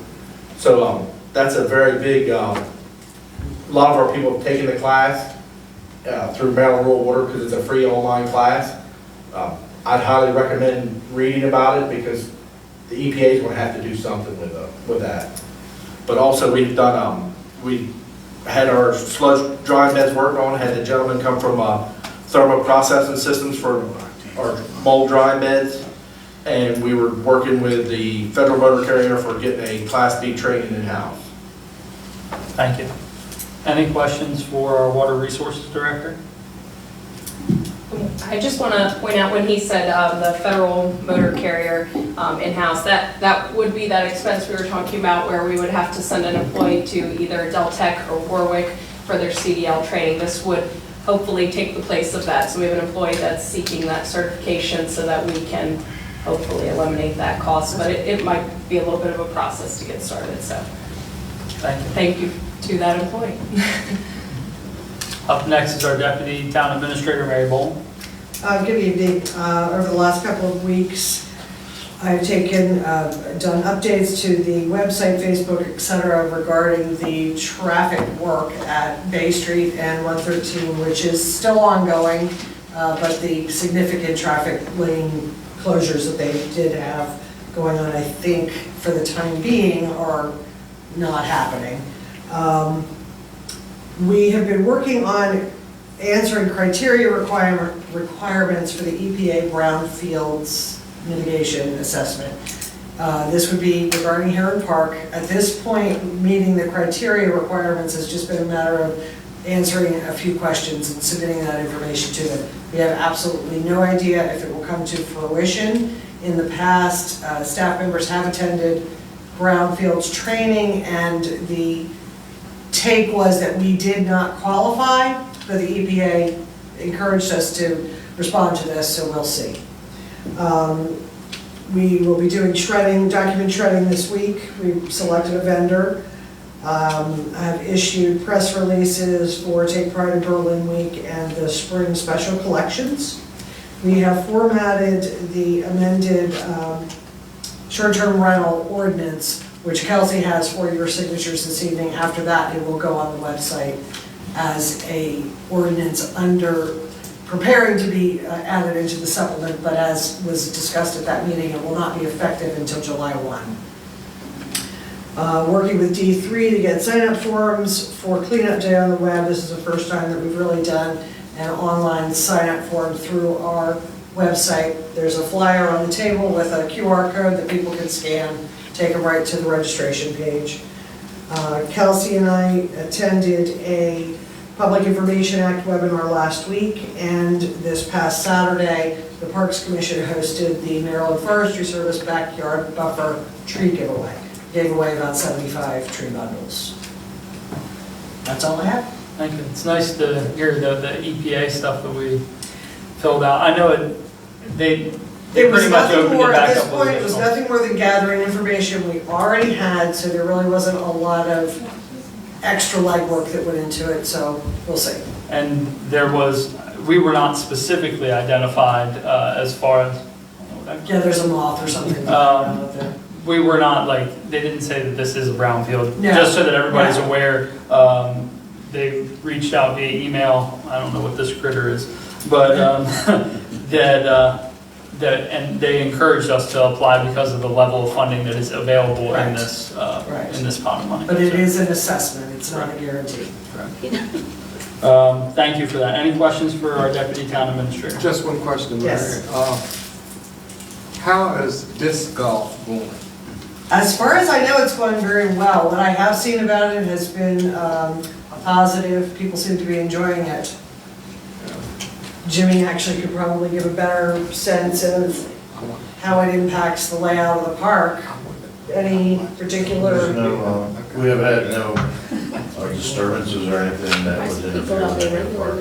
So that's a very big. A lot of our people have taken the class through Maryland Rural Water because it's a free online class. I'd highly recommend reading about it because the EPA is going to have to do something with that. But also we've done, we had our sludge drying beds worked on, had the gentleman come from Thermo Processing Systems for our mold drying beds. And we were working with the Federal Motor Carrier for getting a Class B training in-house. Thank you. Any questions for our Water Resources Director? I just want to point out when he said the Federal Motor Carrier in-house, that would be that expense we were talking about where we would have to send an employee to either Deltec or Warwick for their CDL training. This would hopefully take the place of that. So we have an employee that's seeking that certification so that we can hopefully eliminate that cost. But it might be a little bit of a process to get started. So thank you to that employee. Up next is our Deputy Town Administrator, Mary Bowl. Good evening. Over the last couple of weeks, I've done updates to the website, Facebook, etc. regarding the traffic work at Bay Street and 113, which is still ongoing, but the significant traffic lane closures that they did have going on, I think, for the time being, are not happening. We have been working on answering criteria requirements for the EPA brownfields mitigation assessment. This would be regarding Heron Park. At this point, meeting the criteria requirements has just been a matter of answering a few questions and submitting that information to them. We have absolutely no idea if it will come to fruition In the past, staff members have attended brownfields training, and the take was that we did not qualify, but the EPA encouraged us to respond to this, so we'll see. We will be doing shredding, document shredding this week. We've selected a vendor. I've issued press releases for Take Pride in Berlin Week and the Spring Special Collections. We have formatted the amended short-term rental ordinance, which Kelsey has for your signatures this evening. After that, it will go on the website as a ordinance under, preparing to be added into the supplement, but as was discussed at that meeting, it will not be effective until July 1. Working with D3 to get sign-up forms for Cleanup Day on the web. This is the first time that we've really done an online sign-up form through our website. There's a flyer on the table with a QR code that people can scan, take them right to the registration page. Kelsey and I attended a Public Information Act webinar last week, and this past Saturday, the Parks Commission hosted the Maryland Forestry Service Backyard Buffer Tree Giveaway. Gave away about 75 tree bundles. That's all I have. Thank you. It's nice to hear the EPA stuff that we filled out. I know they It was pretty much nothing opened more, it at back this up. point, it was nothing more than gathering information we already had, so there really wasn't a lot of extra legwork that went into it, so we'll see. And we were not specifically identified as far as. Yeah, there's a moth or something. We were not they didn't say that this is a brownfield, No. just so that everybody's No. aware. They reached out via email, I don't know what this critter is, but and they encouraged us to apply because of the level of funding that is available in this pot of money. But it is an assessment, it's not a guarantee. Thank you for that. Any questions for our Deputy Town Administrator? Just one question, Larry. Yes. How is disc golf going? As far as I know, it's going very well. What I have seen about it has been positive. People seem to be enjoying it. Jimmy actually could probably give a better sense of how it impacts the layout of the park. Any particular? We have had no disturbances or anything that would interfere with the park.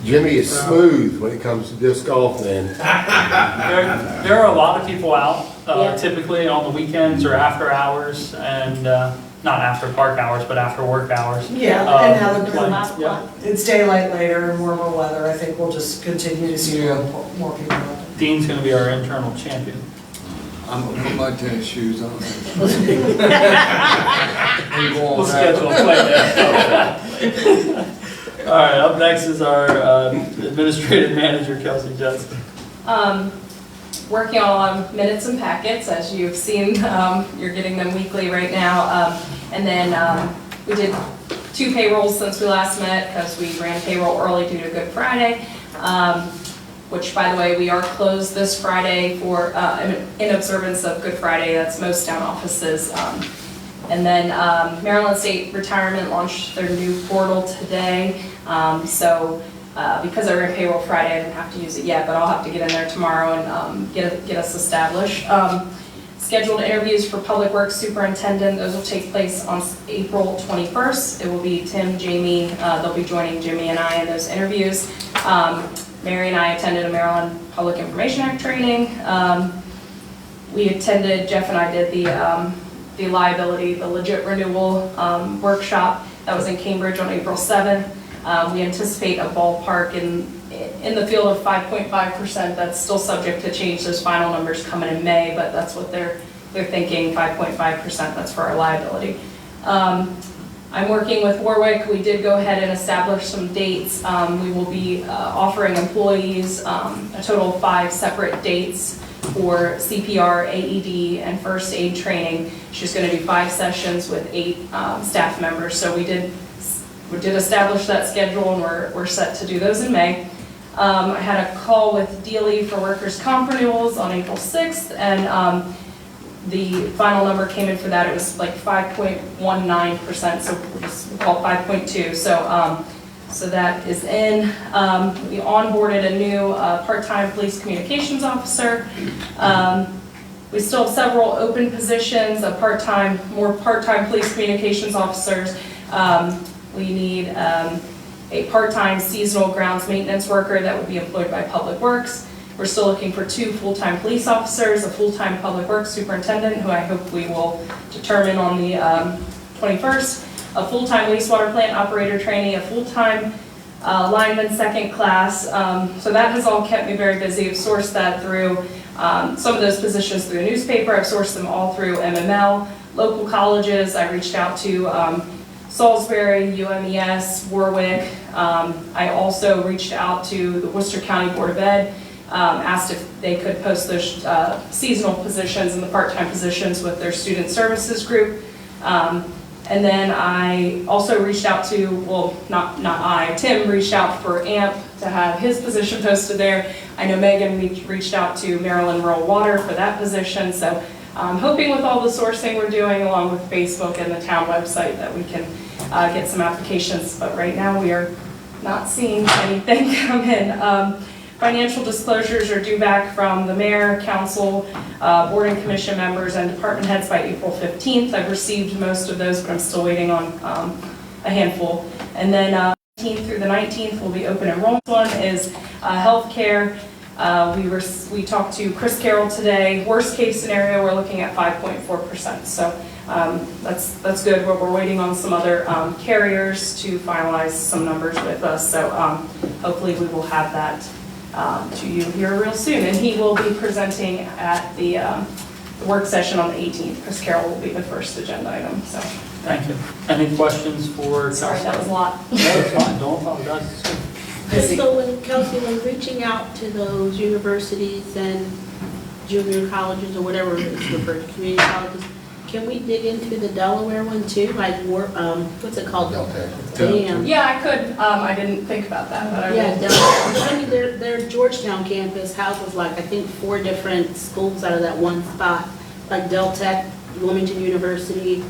Jimmy is smooth when it comes to disc golf then. There are a lot of people out, typically on the weekends or after hours, and not after park hours, but after work hours. Yeah, and now it's daylight later and warmer weather. I think we'll just continue to see more people out there. Dean's going to be our internal champion. I'm gonna put my tennis shoes on. We'll schedule a play there. All right, up next is our Administrative Manager, Kelsey Judson. Working on minutes and packets, as you've seen, you're getting them weekly right now. And then we did 2 payrolls since we last met because we ran payroll early due to Good Friday, which, by the way, we are closed this Friday for in observance of Good Friday. That's most town offices. And then Maryland State Retirement launched their new portal today. Because I ran payroll Friday, I didn't have to use it yet, but I'll have to get in there tomorrow and get us established. Scheduled interviews for Public Works Superintendent, those will take place on April 21st. It will be Tim, Jamie, they'll be joining Jimmy and I in those interviews. Mary and I attended a Maryland Public Information Act training. We attended, Jeff and I did the liability, the legit renewal workshop that was in Cambridge on April 7th. We anticipate a ballpark in the field of 5.5%. That's still subject to change. Those final numbers coming in May, but that's what they're thinking, 5.5%. That's for our liability. I'm working with Warwick. We did go ahead and establish some dates. We will be offering employees a total of 5 separate dates for CPR, AED, and first aid training. She's going to do 5 sessions with 8 staff members. So we did establish that schedule, and we're set to do those in May. I had a call with Dealey for workers' comp renewals on April 6th, and the final number came in for that. It was like 5.19%, so we'll call it 5.2. So that is in. We onboarded a new part-time police communications officer. We still have several open positions, more part-time police communications officers. We need a part-time seasonal grounds maintenance worker that would be employed by Public Works. We're still looking for 2 full-time police officers, a full-time Public Works superintendent, who I hope we will determine on the 21st, a full-time wastewater plant operator trainee, a full-time lineman second class. So that has all kept me very busy. I've sourced that through some of those positions through a newspaper. I've sourced them all through MML, local colleges. I reached out to Salisbury, UMES, Warwick. I also reached out to the Worcester County Board of Ed, asked if they could post those seasonal positions and the part-time positions with their student services group. And then I also reached out to, well, Tim reached out for AMP to have his position posted there. I know Megan reached out to Maryland Rural Water for that position. So I'm hoping with all the sourcing we're doing along with Facebook and the town website that we can get some applications. But right now we are not seeing anything come in. Financial disclosures are due back from the mayor, council, board and commission members, and department heads by April 15th. I've received most of those, but I'm still waiting on a handful. And then 18th through the 19th will be open enrollment. One is healthcare. We talked to Chris Carroll today. Worst case scenario, we're looking at 5.4%. So that's good. We're waiting on some other carriers to finalize some numbers with us. So hopefully we will have that to you here real soon. And he will be presenting at the work session on the 18th. Chris Carroll will be the first agenda item. So Thank you. Any questions for? Sorry, that was a lot. No, it's fine. Don't apologize. It's good. So when, Kelsey, when reaching out to those universities and junior colleges or whatever it's referred to, community colleges, can we dig into the Delaware one too? Like, what's it called? Damn. Yeah, I could. I didn't think about that, but I will. Yeah, Delaware. I mean, their Georgetown campus houses like, I think, 4 different schools out of that one spot, like Deltech, Wilmington University.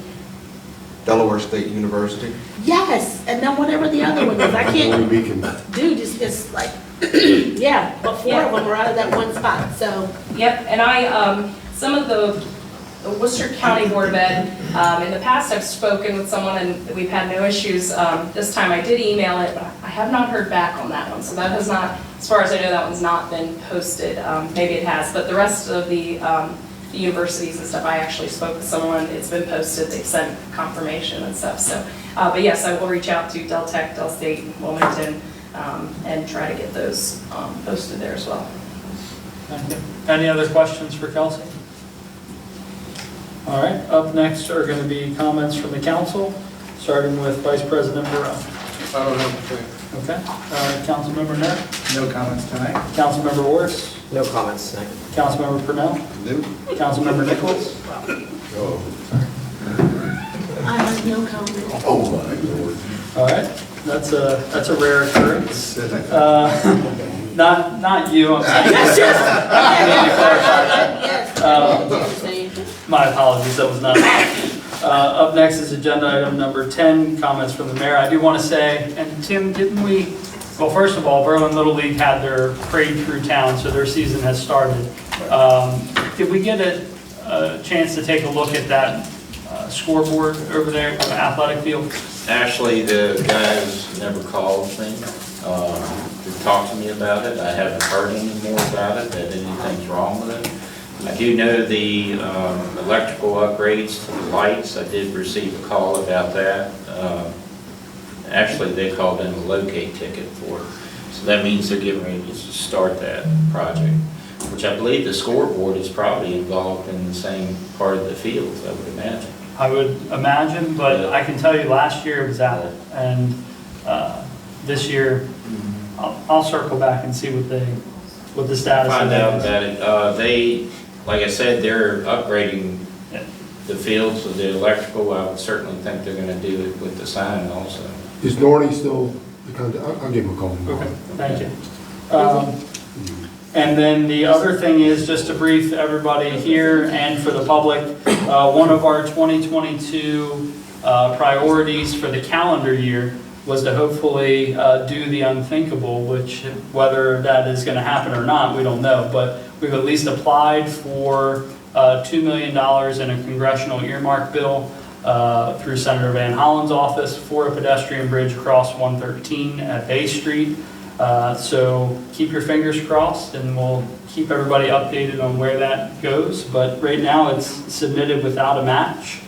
Delaware State University. Yes, and then whatever the other one is, I can't, dude, it's like, yeah, but 4 of them are out of that one spot, so. Yep, and some of the Worcester County Board of Ed, in the past I've spoken with someone and we've had no issues. This time I did email it, but I have not heard back on that one. So that has not, as far as I know, that one's not been posted. Maybe it has, but the rest of the universities and stuff, I actually spoke with someone, it's been posted, they've sent confirmation and stuff. So, but yes, I will reach out to Del Tech, Del State, Wilmington, and try to get those posted there as well. Thank you. Any other questions for Kelsey? All right, up next are going to be comments from the council, starting with Vice President Burrell. I don't have anything. Okay. Councilmember Net? No comments tonight. Councilmember Orris? No comments tonight. Councilmember Purnell? Nope. Councilmember Nichols? I have no comment. Oh, my Lord. All right, that's a rare occurrence. Not you, I'm saying. My apologies, that was not. Up next is agenda item number 10, comments from the mayor. I do want to say, and Tim, didn't we, well, first of all, Berlin Little League had their parade through town, so their season has started. Did we get a chance to take a look at that scoreboard over there on the athletic field? Actually, the guys never called me to talk to me about it. I haven't heard any more about it, that anything's wrong with it. I do know the electrical upgrades to the lights. I did receive a call about that. Actually, they called in a locate ticket for it. So that means they're getting ready to start that project, which I believe the scoreboard is probably involved in the same part of the field, I would imagine. I would imagine, but I can tell you last year it was out, and this year I'll circle back and see what the status Find of that out is. about it. They, like I said, they're upgrading the field, so the electrical, I would certainly think they're gonna do it with the sign also. Is Nornie still, I'll give him a call. Okay, thank you. And then the other thing is, just to brief everybody here and for the public, one of our 2022 priorities for the calendar year was to hopefully do the unthinkable, which whether that is going to happen or not, we don't know. But we've at least applied for $2 million in a congressional earmark bill through Senator Van Hollen's office for a pedestrian bridge across 113 at Bay Street. So keep your fingers crossed, and we'll keep everybody updated on where that goes. But right now, it's submitted without a match,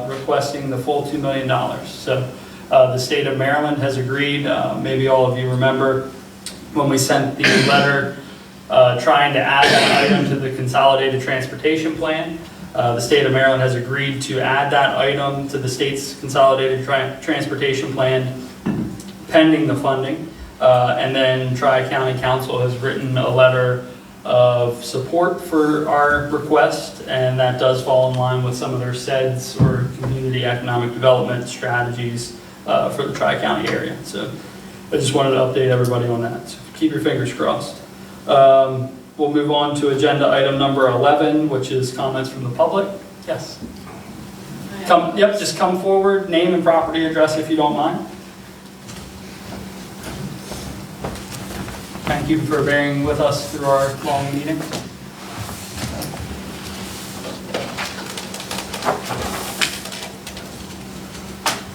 requesting the full $2 million. So the state of Maryland has agreed. Maybe all of you remember when we sent the letter trying to add that item to the Consolidated Transportation Plan. The state of Maryland has agreed to add that item to the state's Consolidated Transportation Plan pending the funding. And then Tri-County Council has written a letter of support for our request, and that does fall in line with some of their CEDS, or community economic development strategies, for the Tri-County area. So I just wanted to update everybody on that. So keep your fingers crossed. We'll move on to agenda item number 11, which is comments from the public. Yes. Just come forward, name and property address if you don't mind. Thank you for bearing with us through our long meeting.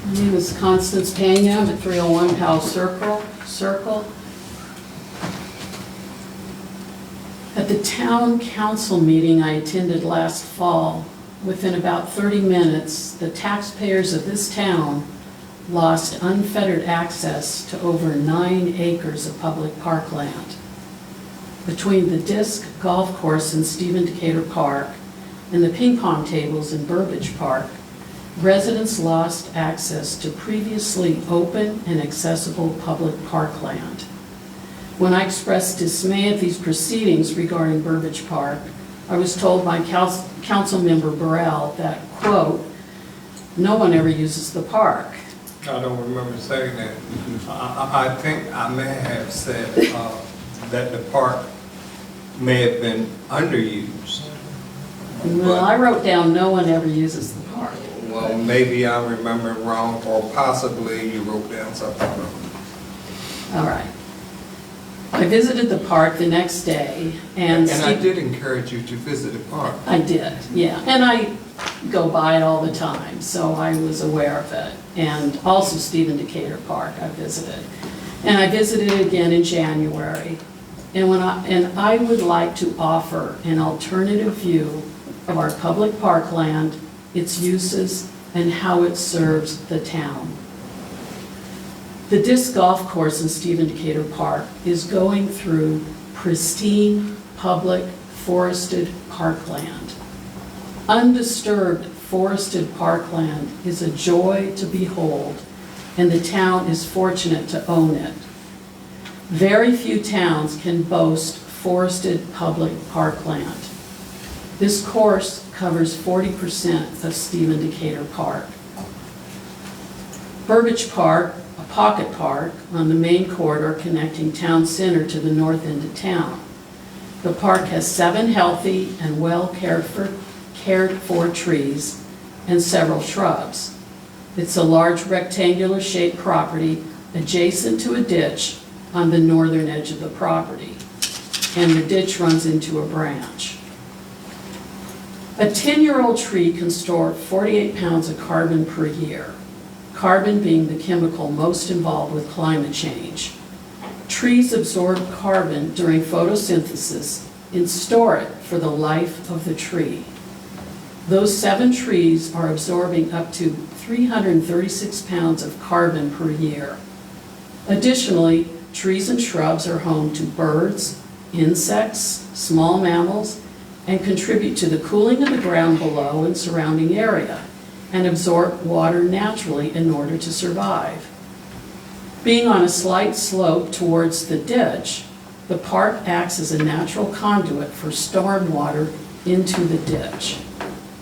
My name is Constance Pena. I'm at 301 Powell Circle. At the town council meeting I attended last fall, within about 30 minutes, the taxpayers of this town lost unfettered access to over 9 acres of public parkland. Between the disc golf course in Stephen Decatur Park and the ping pong tables in Burbidge Park, residents lost access to previously open and accessible public parkland. When I expressed dismay at these proceedings regarding Burbidge Park, I was told by Council Member Burrell that, quote, "No one ever uses the park." I don't remember saying that. I think I may have said that the park may have been underused. Well, I wrote down, "No one ever uses the park." Well, maybe I'm remembering wrong, or possibly you wrote down something wrong. All right. I visited the park the next day, and I did encourage you to visit the park. I did, yeah. And I go by it all the time, so I was aware of it. And also Stephen Decatur Park I visited. And I visited it again in January. And I would like to offer an alternative view of our public parkland, its uses, and how it serves the town. The disc golf course in Stephen Decatur Park is going through pristine, public, forested parkland. Undisturbed forested parkland is a joy to behold, and the town is fortunate to own it. Very few towns can boast forested public parkland. This course covers 40% of Stephen Decatur Park. Burbidge Park, a pocket park on the main corridor connecting town center to the north end of town. The park has 7 healthy and well cared for trees and several shrubs. It's a large rectangular shaped property adjacent to a ditch on the northern edge of the property, and the ditch runs into a branch. A 10-year-old tree can store 48 pounds of carbon per year, carbon being the chemical most involved with climate change. Trees absorb carbon during photosynthesis and store it for the life of the tree. Those 7 trees are absorbing up to 336 pounds of carbon per year. Additionally, trees and shrubs are home to birds, insects, small mammals, and contribute to the cooling of the ground below and surrounding area, and absorb water naturally in order to survive. Being on a slight slope towards the ditch, the park acts as a natural conduit for storm water into the ditch.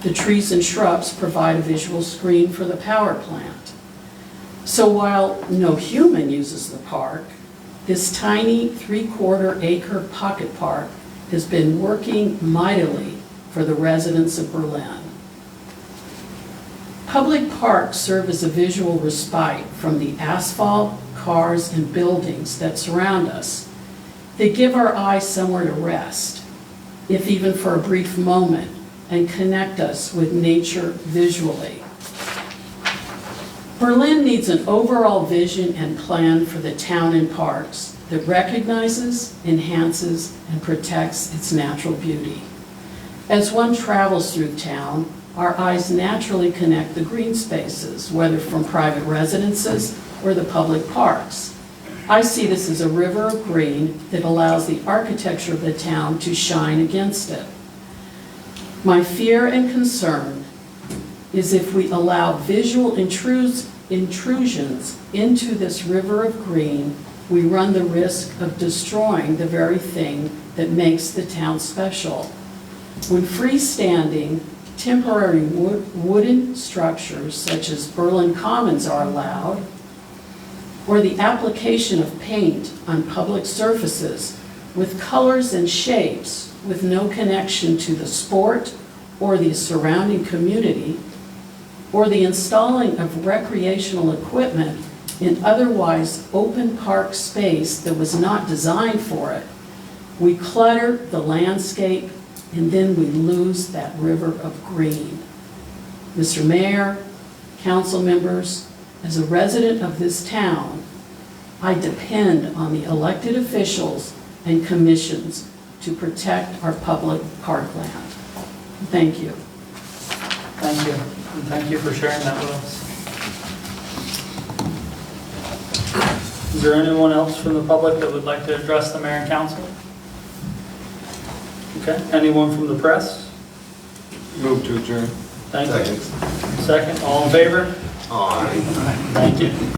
The trees and shrubs provide a visual screen for the power plant. So while no human uses the park, this tiny 3/4 acre pocket park has been working mightily for the residents of Berlin. Public parks serve as a visual respite from the asphalt, cars, and buildings that surround us. They give our eyes somewhere to rest, if even for a brief moment, and connect us with nature visually. Berlin needs an overall vision and plan for the town and parks that recognizes, enhances, and protects its natural beauty. As one travels through town, our eyes naturally connect the green spaces, whether from private residences or the public parks. I see this as a river of green that allows the architecture of the town to shine against it. My fear and concern is if we allow visual intrusions into this river of green, we run the risk of destroying the very thing that makes the town special. When freestanding, temporary wooden structures such as Berlin Commons are allowed, or the application of paint on public surfaces with colors and shapes with no connection to the sport or the surrounding community, or the installing of recreational equipment in otherwise open park space that was not designed for it, we clutter the landscape and then we lose that river of green. Mr. Mayor, council members, as a resident of this town, I depend on the elected officials and commissions to protect our public parkland. Thank you. Thank you, and thank you for sharing that with us. Is there anyone else from the public that would like to address the mayor and council? Okay, anyone from the press? Move to adjourn. Thank you. Second, all in favor? Aye. Thank you.